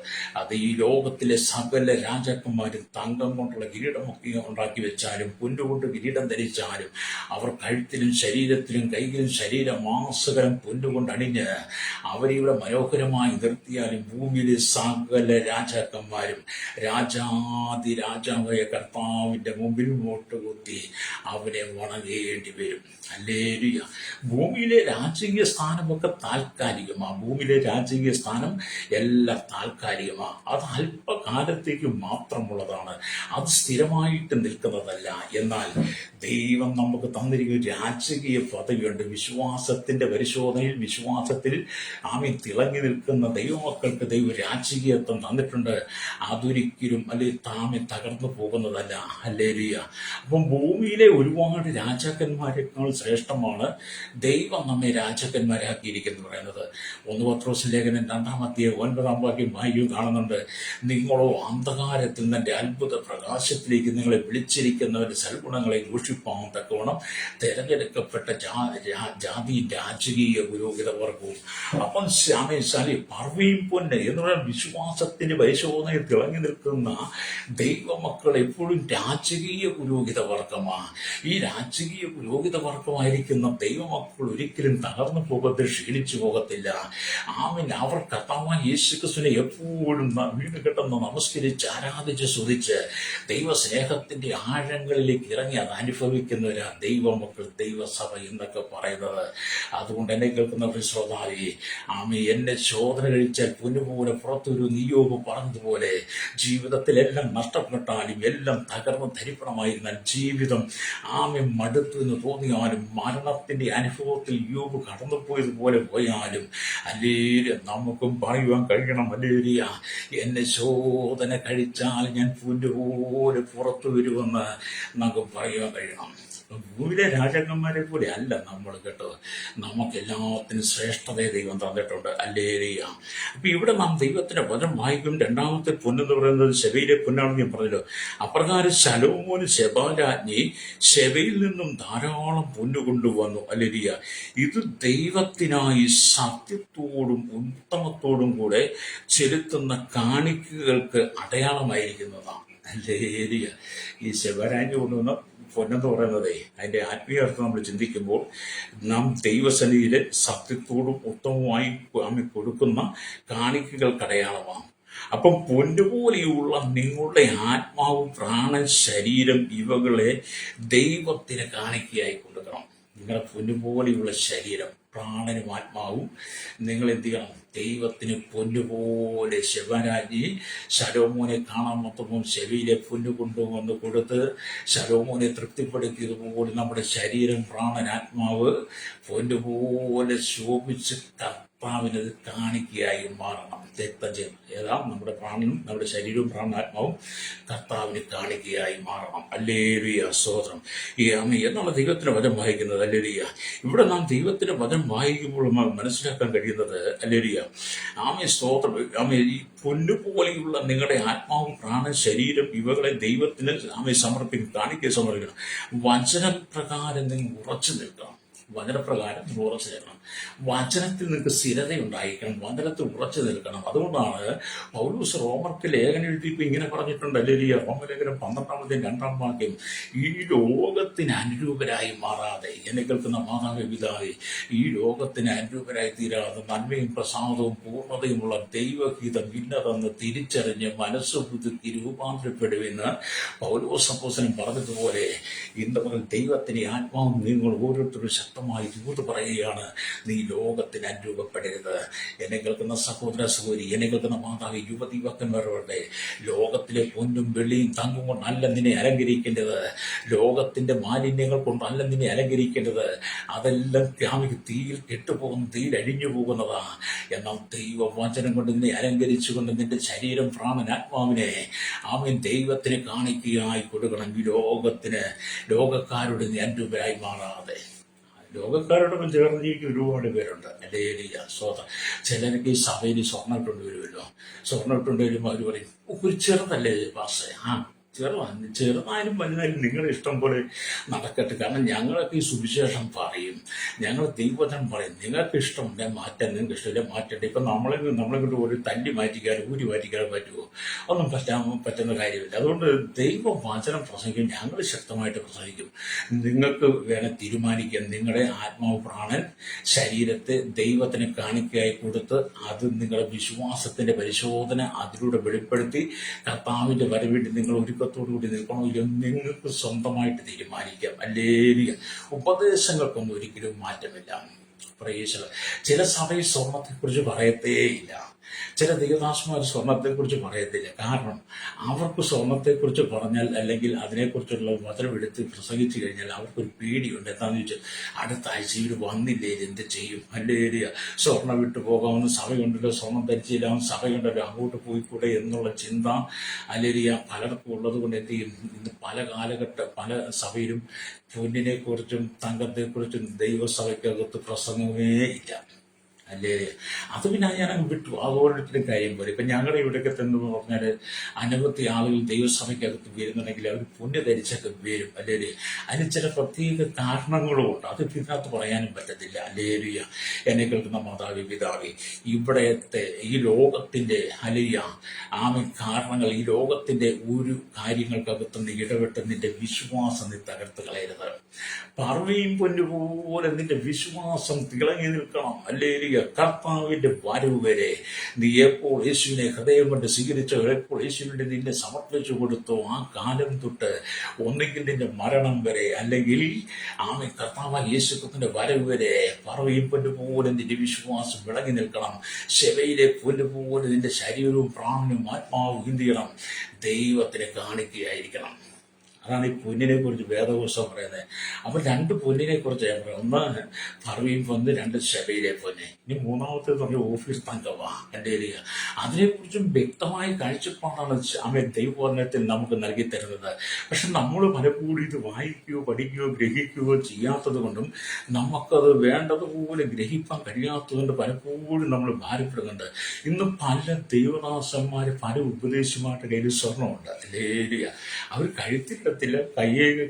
അത് ഈ ലോകത്തിലെ സകല രാജാക്കന്മാരും തങ്കം കൊണ്ടുള്ള കിരീടമൊക്കെ ഉണ്ടാക്കി വെച്ചാലും, പൊന്നുകൊണ്ട് കിരീടം ധരിച്ചാലും, അവർ കഴുത്തിലും ശരീരത്തിലും കൈയിലും ശരീരമാസകലം പൊന്നുകൊണ്ട് അണിഞ്ഞ് അവരിവിടെ മനോഹരമായി നിർത്തിയാലും ഭൂമിയിലെ സകല രാജാക്കന്മാരും രാജാതി രാജാവായ കർത്താവിന്റെ മുമ്പിൽ മുട്ടുകുത്തി അവനെ വണങ്ങേണ്ടി വരും. ഹല്ലേലൂയ. ഭൂമിയിലെ രാജകീയ സ്ഥാനമൊക്കെ താൽക്കാലികമാണ്. ഭൂമിയിലെ രാജകീയ സ്ഥാനം എല്ലാം താൽക്കാലികമാണ്. അത് അല്പകാലത്തേക്ക് മാത്രമുള്ളതാണ്. അത് സ്ഥിരമായിട്ട് നിൽക്കുന്നതല്ല. എന്നാൽ ദൈവം നമുക്ക് തന്നിരിക്കുന്ന രാജകീയ പദവിയുണ്ട്. വിശ്വാസത്തിന്റെ പരിശോധനയിൽ, വിശ്വാസത്തിൽ തിളങ്ങി നിൽക്കുന്ന ദൈവമക്കൾക്ക് ദൈവ രാജകീയത്വം തന്നിട്ടുണ്ട്. അതൊരിക്കലും തകർന്നു പോകുന്നതല്ല. ഹല്ലേലൂയ. അപ്പം ഭൂമിയിലെ ഒരുപാട് രാജാക്കന്മാരെക്കാൾ ശ്രേഷ്ഠമാണ് ദൈവം നമ്മെ രാജാക്കന്മാരാക്കിയിരിക്കുന്നു പറയുന്നത്. 1 പത്രോസ് ലേഖനം 2-ാം അധ്യായം 9-ാം വാക്യം വായിക്കും കാണുന്നുണ്ട്. നിങ്ങളോ അന്ധകാരത്തിൽ നിന്റെ അത്ഭുത പ്രകാശത്തിലേക്ക് നിങ്ങളെ വിളിച്ചിരിക്കുന്നവരുടെ സൽഗുണങ്ങളെ ഘോഷിപ്പാൻ തക്കവണ്ണം തെരഞ്ഞെടുക്കപ്പെട്ട ജാതിയും രാജകീയ പുരോഹിത വർഗവും. അപ്പം പർവ്വയും പൊന്ന് എന്ന് പറയുന്ന വിശ്വാസത്തിന്റെ പരിശോധനയിൽ തിളങ്ങി നിൽക്കുന്ന ദൈവമക്കൾ എപ്പോഴും രാജകീയ പുരോഹിത വർഗമാണ്. ഈ രാജകീയ പുരോഹിത വർഗമായിരിക്കുന്ന ദൈവമക്കൾ ഒരിക്കലും തകർന്നു പോകത്തില്ല, ക്ഷീണിച്ചു പോകത്തില്ല. അവർ കർത്താവായ യേശുക്രിസ്തുവിനെ എപ്പോഴും വീണ് കിടന്ന് നമസ്കരിച്ച് ആരാധിച്ച് സ്തുതിച്ച് ദൈവസ്നേഹത്തിന്റെ ആഴങ്ങളിലേക്ക് ഇറങ്ങി അത് അനുഭവിക്കുന്നവരാ ദൈവമക്കൾ, ദൈവസഭ എന്നൊക്കെ പറയുന്നത്. അതുകൊണ്ട് എന്നെ കേൾക്കുന്ന ശ്രോതാവേ, എന്നെ ശോധന കഴിച്ചാൽ പൊന്നുപോലെ പുറത്തൊരു നിയോഗം പറഞ്ഞതുപോലെ ജീവിതത്തിലെല്ലാം നഷ്ടപ്പെട്ടാലും എല്ലാം തകർന്ന് ധരിപ്പണമായിരുന്നാൽ ജീവിതം മടുത്തു എന്ന് തോന്നിയാലും മരണത്തിന്റെ അനുഭവത്തിൽ യോബ് കടന്നുപോയതുപോലെ പോയാലും നമുക്കും പറയുവാൻ കഴിയണം. ഹല്ലേലൂയ. എന്നെ ശോധന കഴിച്ചാൽ ഞാൻ പൊന്നുപോലെ പുറത്തു വരുമെന്ന് നമുക്ക് പറയുവാൻ കഴിയണം. ഭൂമിയിലെ രാജാക്കന്മാരെ പോലെ അല്ല നമ്മൾ കേട്ടോ. നമുക്ക് എല്ലാത്തിനും ശ്രേഷ്ഠതയെ ദൈവം തന്നിട്ടുണ്ട്. ഹല്ലേലൂയ. അപ്പൊ ഇവിടെ നാം ദൈവത്തിന്റെ വചനം വായിക്കും. 2-ാമത്തെ പൊന്നെന്ന് പറയുന്നത് ശെബയിലെ പൊന്നാണെന്ന് ഞാൻ പറഞ്ഞല്ലോ. അപ്രകാരം ശലോമോന് ശെബാരാജ്ഞി ശെബയിൽ നിന്നും ധാരാളം പൊന്നു കൊണ്ടുവന്നു. ഹല്ലേലൂയ. ഇത് ദൈവത്തിനായി സത്യത്തോടും ഉത്തമത്തോടും കൂടെ ചെലുത്തുന്ന കാണിക്കുകൾക്ക് അടയാളമായിരിക്കുന്നതാണ്. ഹല്ലേലൂയ. ഈ ശെബാരാജ്ഞി കൊണ്ടുവന്ന പൊന്നെന്ന് പറയുന്നതേ അതിന്റെ ആത്മീയ അർത്ഥം നമ്മൾ ചിന്തിക്കുമ്പോൾ നാം ദൈവസന്നിധിയിലെ സത്യത്തോടും ഉത്തമമായി കൊടുക്കുന്ന കാണിക്കുകൾക്ക് അടയാളമാണ്. അപ്പം പൊന്നുപോലെയുള്ള നിങ്ങളുടെ ആത്മാവ്, പ്രാണൻ, ശരീരം ഇവകളെ ദൈവത്തിന് കാണിക്കയായി കൊടുക്കണം. നിങ്ങളുടെ പൊന്നുപോലെയുള്ള ശരീരം, പ്രാണനും ആത്മാവും നിങ്ങൾ എന്ത് ചെയ്യണം? ദൈവത്തിന് പൊന്നുപോലെ. ശെബാരാജ്ഞി ശലോമോനെ കാണാൻ മൊത്തവും ശെബയിലെ പൊന്നു കൊണ്ടുവന്ന് കൊടുത്ത് ശലോമോനെ തൃപ്തിപ്പെടുത്തിയതുപോലെ നമ്മുടെ ശരീരം, പ്രാണൻ, ആത്മാവ് പൊന്നുപോലെ ശോഭിച്ച് കർത്താവിനത് കാണിക്കയായി മാറണം. രക്തജയം ഏതാ? നമ്മുടെ പ്രാണനും നമ്മുടെ ശരീരവും പ്രാണാത്മാവും കർത്താവിന് കാണിക്കയായി മാറണം. ഹല്ലേലൂയ. സ്തോത്രം. എന്നുള്ള ദൈവത്തിന്റെ വചനം വായിക്കുന്നത്. ഹല്ലേലൂയ. ഇവിടെ നാം ദൈവത്തിന്റെ വചനം വായിക്കുമ്പോൾ മനസ്സിലാക്കാൻ കഴിയുന്നത് ഹല്ലേലൂയ സ്തോത്രം. ഈ പൊന്നുപോലെയുള്ള നിങ്ങളുടെ ആത്മാവും, പ്രാണൻ, ശരീരം ഇവകളെ ദൈവത്തിന് സമർപ്പിക്കും, കാണിക്കുക സമർപ്പിക്കണം. വചനപ്രകാരം നിങ്ങൾ ഉറച്ചു നിൽക്കണം. വചനപ്രകാരം ഉറച്ചു നിൽക്കണം. വചനത്തിൽ നിങ്ങൾക്ക് സ്ഥിരത ഉണ്ടായിരിക്കണം. വചനത്തിൽ ഉറച്ചു നിൽക്കണം. അതുകൊണ്ടാണ് പൗലോസ് റോമർക്ക് ലേഖനം എഴുതിയപ്പോൾ ഇങ്ങനെ പറഞ്ഞിട്ടുണ്ട്. ഹല്ലേലൂയ. റോമലേഖനം 12-ാം അധ്യായം 2-ാം വാക്യം, ഈ ലോകത്തിന് അനുരൂപരായി മാറാതെ, എന്നെ കേൾക്കുന്ന മാതാവേ, പിതാവേ, ഈ ലോകത്തിന് അനുരൂപരായി തീരാതെ നന്മയും പ്രസാദവും പൂർണ്ണതയുമുള്ള ദൈവഹിതം ഇന്നതെന്ന് തിരിച്ചറിഞ്ഞ് മനസ്സ് പുതുക്കി രൂപാന്തരപ്പെടുമെന്ന് പൗലോസ് അപ്പോസ്തലൻ പറഞ്ഞതുപോലെ ഇന്ന് മുതൽ ദൈവത്തിന്റെ ആത്മാവും നിങ്ങൾ ഓരോരുത്തരും ശക്തമായി ദൂത് പറയുകയാണ്. നീ ലോകത്തിന് അനുരൂപപ്പെടരുത്. എന്നെ കേൾക്കുന്ന സഹോദര സഹോദരി, എന്നെ കേൾക്കുന്ന മാതാവ്, യുവതി യുവക്കന്മാരുടെ ലോകത്തിലെ പൊന്നും വെള്ളിയും തങ്കം കൊണ്ടല്ല നിന്നെ അലങ്കരിക്കേണ്ടത്. ലോകത്തിന്റെ മാലിന്യങ്ങൾ കൊണ്ടല്ല നിന്നെ അലങ്കരിക്കേണ്ടത്. അതെല്ലാം തീയിൽ കെട്ടുപോകുന്ന, തീയിൽ അഴിഞ്ഞു പോകുന്നതാ. എന്നാൽ ദൈവവചനം കൊണ്ട് നിന്നെ അലങ്കരിച്ചുകൊണ്ട് നിന്റെ ശരീരം, പ്രാണൻ, ആത്മാവിനെ ദൈവത്തിന് കാണിക്കുകയായി കൊടുക്കണം. ഈ ലോകത്തിന്, ലോകക്കാരുടെ നീ അനുരൂപരായി മാറാതെ. ലോകക്കാരോടൊപ്പം ചേർന്ന് ജീവിക്കുന്ന ഒരുപാട് പേരുണ്ട്. എൻ്റെ ഏരിയ സ്വതം ചിലർക്ക് ഈ സഭയിൽ സ്വർണ്ണം ഇട്ടുകൊണ്ട് വരുമല്ലോ. സ്വർണ്ണം ഇട്ടുകൊണ്ട് വരുമ്പോൾ അവർ പറയും, ഒരു ചെറുതല്ലേ പാസ്റ്റേ? ചെറുതായാലും വലുതായാലും നിങ്ങളുടെ ഇഷ്ടം പോലെ നടക്കട്ടെ. കാരണം ഞങ്ങളൊക്കെ ഈ സുവിശേഷം പറയും, ഞങ്ങൾ ദൈവവചനം പറയും. നിങ്ങൾക്ക് ഇഷ്ടമുണ്ടെങ്കിൽ മാറ്റാൻ, നിങ്ങൾക്ക് ഇഷ്ടമില്ല മാറ്റട്ടെ. ഇപ്പം നമ്മളെ കൊണ്ട് ഒരു തല്ലി മാറ്റിക്കാനും ഊരി മാറ്റിക്കാനും പറ്റുമോ? ഒന്നും പറ്റുന്ന കാര്യമില്ല. അതുകൊണ്ട് ദൈവവചനം പ്രസംഗിക്കും, ഞങ്ങൾ ശക്തമായിട്ട് പ്രസംഗിക്കും. നിങ്ങൾക്ക് വേണം തീരുമാനിക്കാൻ. നിങ്ങളുടെ ആത്മാവ്, പ്രാണൻ, ശരീരത്തെ ദൈവത്തിന് കാണിക്കയായി കൊടുത്ത് അത് നിങ്ങളുടെ വിശ്വാസത്തിന്റെ പരിശോധന അതിലൂടെ വെളിപ്പെടുത്തി കർത്താവിന്റെ വരവേണ്ടി നിങ്ങൾ ഒരുക്കത്തോടുകൂടി നിൽക്കണോ ഇല്ലയോ നിങ്ങൾക്ക് സ്വന്തമായിട്ട് തീരുമാനിക്കാം. അല്ലെങ്കിൽ ഉപദേശങ്ങൾക്കൊന്നും ഒരിക്കലും മാറ്റമില്ല. പ്രേക്ഷകർ ചില സഭയിൽ സ്വർണത്തെക്കുറിച്ച് പറയത്തേയില്ല. ചില ദൈവദാസന്മാർ സ്വർണത്തെക്കുറിച്ച് പറയത്തില്ല. കാരണം അവർക്ക് സ്വർണത്തെക്കുറിച്ച് പറഞ്ഞാൽ അല്ലെങ്കിൽ അതിനെക്കുറിച്ചുള്ള വചനം എടുത്ത് പ്രസംഗിച്ചു കഴിഞ്ഞാൽ അവർക്കൊരു പേടിയുണ്ട്. എന്താണെന്ന് ചോദിച്ചാൽ അടുത്ത ആഴ്ച ഇവർ വന്നില്ലേ എന്ത് ചെയ്യും? അല്ലേരിയ സ്വർണം വിട്ടു പോകാമെന്ന് സഭയുണ്ടല്ലോ, സ്വർണം ധരിച്ചില്ല സഭയുണ്ടല്ലോ, അങ്ങോട്ട് പോയിക്കൂടെ എന്നുള്ള ചിന്ത അല്ലേരിയ പലർക്കും ഉള്ളത് കൊണ്ട് എന്ത് ചെയ്യും? ഇന്ന് പല സഭയിലും പൊന്നിനെക്കുറിച്ചും തങ്കത്തെക്കുറിച്ചും ദൈവസഭയ്ക്കകത്ത് പ്രസംഗമേ ഇല്ല. അല്ലേ? അത് പിന്നെ ഞാൻ വിട്ടു. ഓരോരുത്തരും കാര്യം പോലെ ഇപ്പം ഞങ്ങളുടെ ഇവിടെയൊക്കെ എന്ന് പറഞ്ഞാൽ അനവധി ആളുകൾ ദൈവസഭയ്ക്കകത്ത് വരുന്നുണ്ടെങ്കിൽ അവർ പുണ്യ ധരിച്ചൊക്കെ വരും. അല്ലേ? അതിന് ചില പ്രത്യേക കാരണങ്ങളും ഉണ്ട്. അത് ഇതിനകത്ത് പറയാനും പറ്റത്തില്ല. അല്ലേലിയ. എന്നെ കേൾക്കുന്ന മാതാവി, പിതാവി, ഇവിടത്തെ ഈ ലോകത്തിന്റെ അലിയ കാരണങ്ങൾ, ഈ ലോകത്തിന്റെ ഒരു കാര്യങ്ങൾക്കകത്ത് നീ ഇടപെട്ട് നിന്റെ വിശ്വാസം നീ തകർത്ത് കളയരുത്. പറവയും പൊന്നുപോലെ നിന്റെ വിശ്വാസം തിളങ്ങി നിൽക്കണം. അല്ലേലിയ. കർത്താവിന്റെ വരവ് വരെ നീ എപ്പോൾ യേശുവിനെ ഹൃദയം കൊണ്ട് സ്വീകരിച്ചോ, എപ്പോൾ യേശുവിനെ നിന്നെ സമർപ്പിച്ചു കൊടുത്തോ, ആ കാലം തൊട്ട് ഒന്നുകിൽ നിന്റെ മരണം വരെ അല്ലെങ്കിൽ കർത്താവ് യേശുക്രിസ്തുവിന്റെ വരവ് വരെ പറവയും പൊന്നുപോലെ നിന്റെ വിശ്വാസം വിളങ്ങി നിൽക്കണം. ശെബയിലെ പൊന്നുപോലെ നിന്റെ ശരീരവും പ്രാണനും ആത്മാവും എന്ത് ചെയ്യണം? ദൈവത്തിനെ കാണിക്കുകയായിരിക്കണം. അതാണ് ഈ പൊന്നിനെ കുറിച്ച് വേദപുസ്തകം പറയുന്നത്. അപ്പോൾ രണ്ട് പൊന്നിനെ കുറിച്ച് ഞാൻ പറയാം. ഒന്ന് പറവയും പൊന്ന്, രണ്ട് ശബയിലെ പൊന്ന്. ഇനി മൂന്നാമത്തെ പറഞ്ഞ ഓഫീർ തങ്കവാ എൻ്റെ ഏരിയ. അതിനെക്കുറിച്ചും വ്യക്തമായ കാഴ്ചപ്പാടാണ് ദൈവവചനത്തിൽ നമുക്ക് നൽകി തരുന്നത്. പക്ഷെ നമ്മൾ പലപ്പോഴും ഇത് വായിക്കുകയോ പഠിക്കുകയോ ഗ്രഹിക്കുകയോ ചെയ്യാത്തത് കൊണ്ടും നമുക്കത് വേണ്ടതുപോലെ ഗ്രഹിക്കാൻ കഴിയാത്തതുകൊണ്ട് പലപ്പോഴും നമ്മൾ ഭാരപ്പെടുന്നുണ്ട്. ഇന്ന് പല ദൈവദാസന്മാർ പല ഉപദേശമായിട്ട് കയ്യിൽ സ്വർണ്ണമുണ്ട്. ഏരിയ അവർ കഴുത്തിടത്തില്ല,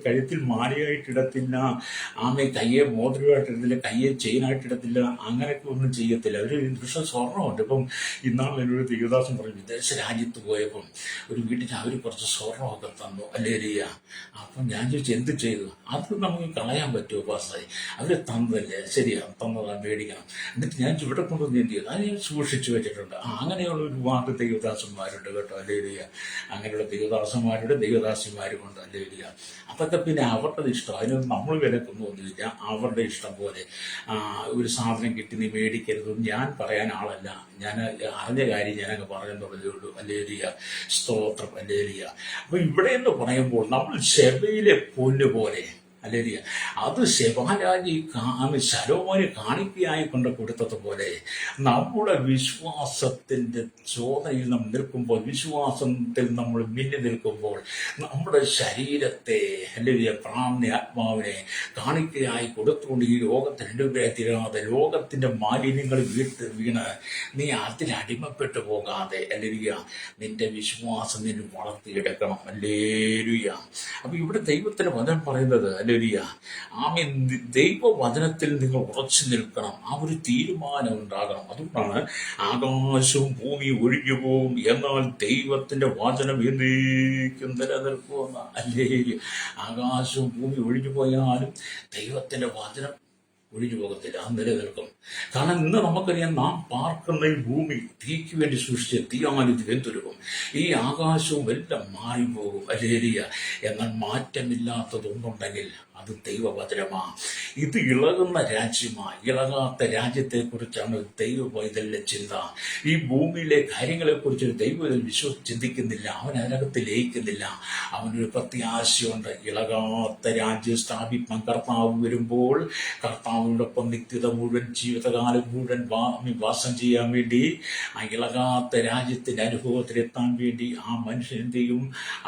കഴുത്തിൽ മാലയായിട്ടിടത്തില്ല, കയ്യെ മോതിരമായിട്ടിടത്തില്ല, കയ്യെ ചെയിനായിട്ടിടത്തില്ല, അങ്ങനെയൊക്കെ ഒന്നും ചെയ്യത്തില്ല. അവർ പക്ഷെ സ്വർണ്ണമുണ്ട്. ഇപ്പം ഇന്നാൾ എന്നൊരു ദൈവദാസൻ പറഞ്ഞു, വിദേശ രാജ്യത്ത് പോയപ്പം ഒരു വീട്ടിൽ അവർ കുറച്ച് സ്വർണ്ണമൊക്കെ തന്നു. അല്ലേരിയ. അപ്പം ഞാൻ ചോദിച്ചു എന്ത് ചെയ്തു? അത് നമുക്ക് കളയാൻ പറ്റുമോ പാസ്സായി? അവർ തന്നതല്ലേ, ശരിയാ തന്നതാണ്, മേടിക്കണം. എന്നിട്ട് ഞാൻ ഇവിടെ കൊണ്ടുവന്ന് എന്ത് ചെയ്തു? അത് ഞാൻ സൂക്ഷിച്ചു വെച്ചിട്ടുണ്ട്. അങ്ങനെയുള്ള ഒരുപാട് ദൈവദാസന്മാരുണ്ട് കേട്ടോ. അല്ലേരിയ. അങ്ങനെയുള്ള ദൈവദാസിമാരുമുണ്ട്. അല്ലേരിയ. അതൊക്കെ പിന്നെ അവരുടെ ഇഷ്ടം, അതിനൊന്നും നമ്മൾ വിലക്കൊന്നുമില്ല. അവരുടെ ഇഷ്ടം പോലെ ഒരു സാധനം കിട്ടി നീ മേടിക്കരുത് ഞാൻ പറയാൻ ആളല്ല. ഞാൻ അറിഞ്ഞ കാര്യം ഞാനങ്ങ് പറഞ്ഞെന്നുള്ളതേ ഉള്ളൂ. അല്ലേരിയ. സ്തോത്രം. അല്ലേരിയ. അപ്പൊ ഇവിടെ എന്ന് പറയുമ്പോൾ നമ്മൾ ശെബയിലെ പൊന്ന് പോലെ അല്ലേരിയ. അത് ശെബാരാജി ശലോമോന് കാണിക്കയായി കൊണ്ട് കൊടുത്തതുപോലെ നമ്മുടെ വിശ്വാസത്തിന്റെ ചോദനയിൽ നാം നിൽക്കുമ്പോൾ, വിശ്വാസത്തിൽ നമ്മൾ മിന്നി നിൽക്കുമ്പോൾ നമ്മുടെ ശരീരത്തെ അല്ലേരിയ, പ്രാണനെ, ആത്മാവിനെ കാണിക്കയായി കൊടുത്തുകൊണ്ട് ഈ ലോകത്തിന് തീരാതെ ലോകത്തിന്റെ മാലിന്യങ്ങൾ വീണ് നീ അതിലടിമപ്പെട്ടു പോകാതെ അല്ലേരിയ നിന്റെ വിശ്വാസം നിന്നെ വളർത്തിയെടുക്കണം. അല്ലേരിയ. അപ്പൊ ഇവിടെ ദൈവത്തിന്റെ വചനം പറയുന്നത് ദൈവവചനത്തിൽ നിങ്ങൾ ഉറച്ചു നിൽക്കണം. ആ ഒരു തീരുമാനം ഉണ്ടാകണം. അതുകൊണ്ടാണ് ആകാശവും ഭൂമിയും ഒഴിഞ്ഞു പോകും, എന്നാൽ ദൈവത്തിന്റെ വചനം എന്നേക്കും നിലനിൽക്കുമെന്ന്. അല്ലേ? ആകാശവും ഭൂമി ഒഴിഞ്ഞു പോയാലും ദൈവത്തിന്റെ വചനം ഒഴിഞ്ഞു പോകത്തില്ല, അത് നിലനിൽക്കും. കാരണം ഇന്ന് നമുക്കറിയാം, നാം പാർക്കുന്ന ഈ ഭൂമി തീക്ക് വേണ്ടി സൃഷ്ടിച്ച തീയാലിത് വെന്തുരുക്കും. ഈ ആകാശവും എല്ലാം മാറിപ്പോകും. അല്ലേരിയ. എന്നാൽ മാറ്റമില്ലാത്തതൊന്നുണ്ടെങ്കിൽ അത് ദൈവവചനമാ. ഇത് ഇളകുന്ന രാജ്യമാ. ഇളകാത്ത രാജ്യത്തെക്കുറിച്ചാണ് ദൈവ പൈതലിന്റെ ചിന്ത. ഈ ഭൂമിയിലെ കാര്യങ്ങളെക്കുറിച്ച് ദൈവം ചിന്തിക്കുന്നില്ല. അവൻ അതിനകത്ത് ലയിക്കുന്നില്ല. അവനൊരു പ്രത്യാശയുണ്ട്. ഇളകാത്ത രാജ്യം സ്ഥാപിപ്പാൻ കർത്താവ് വരുമ്പോൾ കർത്താവ് കർത്താവിനോടൊപ്പം നിത്യത മുഴുവൻ ജീവിതകാലം മുഴുവൻ വാസം ചെയ്യാൻ വേണ്ടി ആ ഇളകാത്ത രാജ്യത്തിൻ്റെ അനുഭവത്തിലെത്താൻ വേണ്ടി ആ മനുഷ്യൻ എന്ത് ചെയ്യും?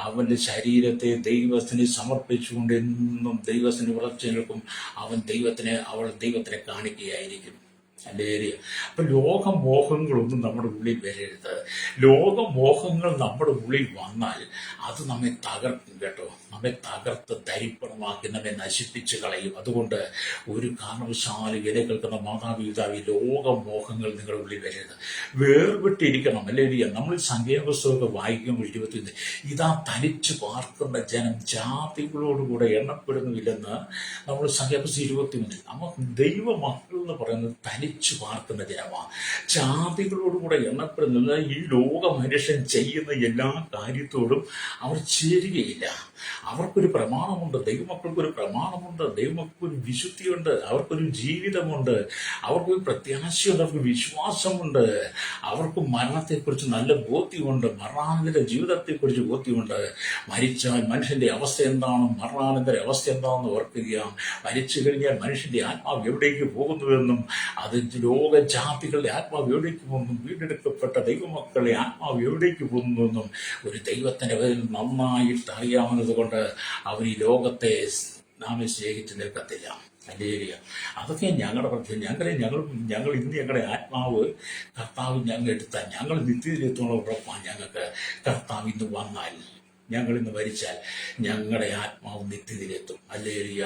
അവൻ്റെ ശരീരത്തെ ദൈവത്തിന് സമർപ്പിച്ചുകൊണ്ട് എന്നും ദൈവത്തിന് വളർച്ചകൾക്കും അവൾ ദൈവത്തിനെ കാണിക്കുകയായിരിക്കും. അല്ലേരിയ. അപ്പൊ ലോകമോഹങ്ങളൊന്നും നമ്മുടെ ഉള്ളിൽ വരരുത്. ലോകമോഹങ്ങൾ നമ്മുടെ ഉള്ളിൽ വന്നാൽ അത് നമ്മെ തകർക്കും കേട്ടോ. നമ്മെ തകർത്ത് തരിപ്പണമാക്കി നമ്മെ നശിപ്പിച്ച് കളയും. അതുകൊണ്ട് ഒരു കാരണവശാലും വില കേൾക്കുന്ന മാതാപിതാവ് ലോകമോഹങ്ങൾ നിങ്ങളുടെ ഉള്ളിൽ വരരുത്. വേർപെട്ടിരിക്കണം. അല്ലേരിയ. നമ്മൾ സംഖ്യാപുസ്തകമൊക്കെ വായിക്കുമ്പോൾ 21 ഇതാ തനിച്ച് പാർക്കുന്ന ജനം ജാതികളോടുകൂടെ എണ്ണപ്പെടുന്നില്ലെന്ന് നമ്മൾ സംഖ്യാപുസ്തകം 21 നമ്മൾ ദൈവമക്കൾ എന്ന് പറയുന്നത് തനിച്ച് പാർക്കുന്ന ജനമാണ്. ജാതികളോടുകൂടെ എണ്ണപ്പെടുന്നത് ഈ ലോക മനുഷ്യൻ ചെയ്യുന്ന എല്ലാ കാര്യത്തോടും അവർ ചേരുകയില്ല. അവർക്കൊരു പ്രമാണമുണ്ട്. ദൈവമക്കൾക്കൊരു പ്രമാണമുണ്ട്. ദൈവമക്കൾക്കൊരു വിശുദ്ധിയുണ്ട്. അവർക്കൊരു ജീവിതമുണ്ട്. അവർക്കൊരു പ്രത്യാശയുണ്ട്. അവർക്ക് വിശ്വാസമുണ്ട്. അവർക്ക് മരണത്തെക്കുറിച്ച് നല്ല ബോധ്യമുണ്ട്. മരണാനന്തര ജീവിതത്തെക്കുറിച്ച് ബോധ്യമുണ്ട്. മരിച്ചാൽ മനുഷ്യന്റെ അവസ്ഥ എന്താണ്, മരണാനന്തര അവസ്ഥ എന്താണെന്ന് ഓർക്കുക. മരിച്ചു കഴിഞ്ഞാൽ മനുഷ്യന്റെ ആത്മാവ് എവിടേക്ക് പോകുന്നുവെന്നും അത് ലോകജാതികളുടെ ആത്മാവ് എവിടേക്ക് പോകുന്നു, വീണ്ടെടുക്കപ്പെട്ട ദൈവമക്കളുടെ ആത്മാവ് എവിടേക്ക് പോകുന്നുവെന്നും ഒരു ദൈവത്തിന്റെ പേരിൽ നന്നായിട്ട് അറിയാവുന്നത് കൊണ്ട് അവർ ഈ ലോകത്തെ നാമെ സ്നേഹിച്ച് നിൽക്കത്തില്ല. അല്ലേരിയ. അതൊക്കെ ഞങ്ങളുടെ പ്രത്യേകം. ഞങ്ങൾ ഇന്ന് ഞങ്ങളുടെ ആത്മാവ് കർത്താവ് ഞങ്ങൾ എടുത്താൽ ഞങ്ങൾ നിത്യത്തിലെത്തുന്ന ഉറപ്പാണ്. ഞങ്ങൾക്ക് കർത്താവ് ഇന്ന് വന്നാൽ, ഞങ്ങൾ ഇന്ന് മരിച്ചാൽ ഞങ്ങളുടെ ആത്മാവ് നിത്യത്തിലെത്തും. അല്ലേരിയ.